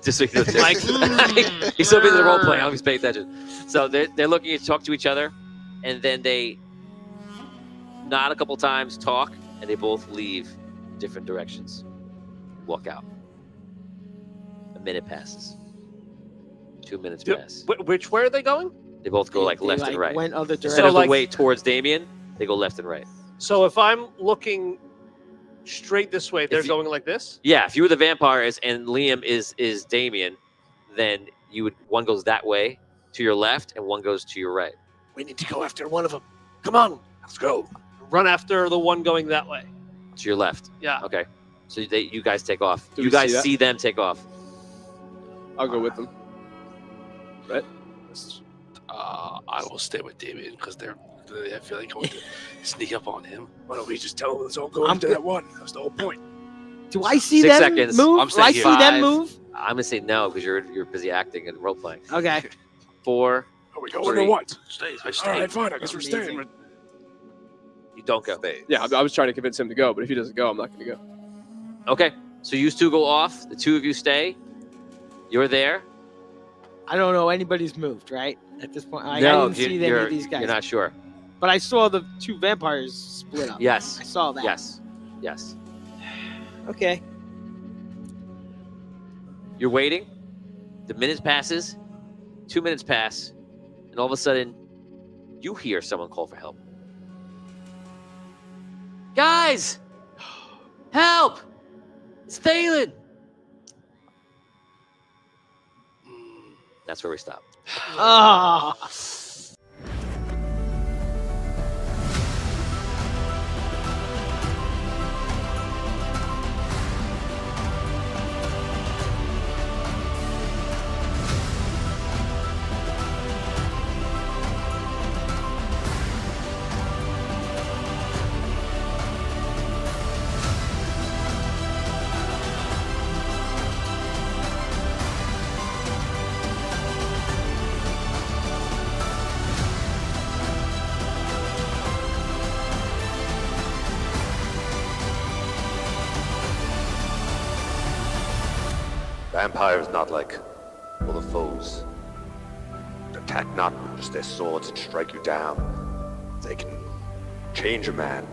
Just so you know. Like, He's so busy in the role playing. I don't even pay attention. So they're looking to talk to each other, and then they nod a couple times, talk, and they both leave different directions. Walk out. A minute passes. 2 minutes pass. Which way are they going? They both go like They, left and right. Went other Instead direction. of like- the way towards Damien, they go left and right. So if I'm looking straight this way, they're If you- going like this? Yeah, if you were the vampires and Liam is Damien, then you would one goes that way to your left and one goes to your right. We need to go after one of them. Come on, let's go. Run after the one going that way. To your left. Yeah. Okay. So you guys take off. Do You we guys see that? see them take off. I'll go with them. Right? I will stay with Damien because I feel like going to sneak up on him. Why don't we just tell them let's all go I'm after good. that one? That's the whole point. Do I see 6 them seconds. move? I'm Do I saying see them 5. move? I'm gonna say no because you're busy acting and role playing. Okay. 4. Are we going 3. or what? Stay. I All stay. right, fine. I guess we're Amazing. staying. You don't go. Stay. Yeah, I was trying to convince him to go, but if he doesn't go, I'm not going to go. Okay. So you 2 go off. The 2 of you stay. You're there. I don't know anybody's moved, right? At this point, I no, didn't see any of these guys. you're not sure. But I saw the 2 vampires split up. Yes. I saw that. Yes. Yes. Okay. You're waiting. The minutes passes. 2 minutes pass, and all of a sudden, you hear someone call for help. Guys, help! It's Thalen. That's where we stop. Ah. Vampires not like other foes. They attack not with just their swords and strike you down. They can change a man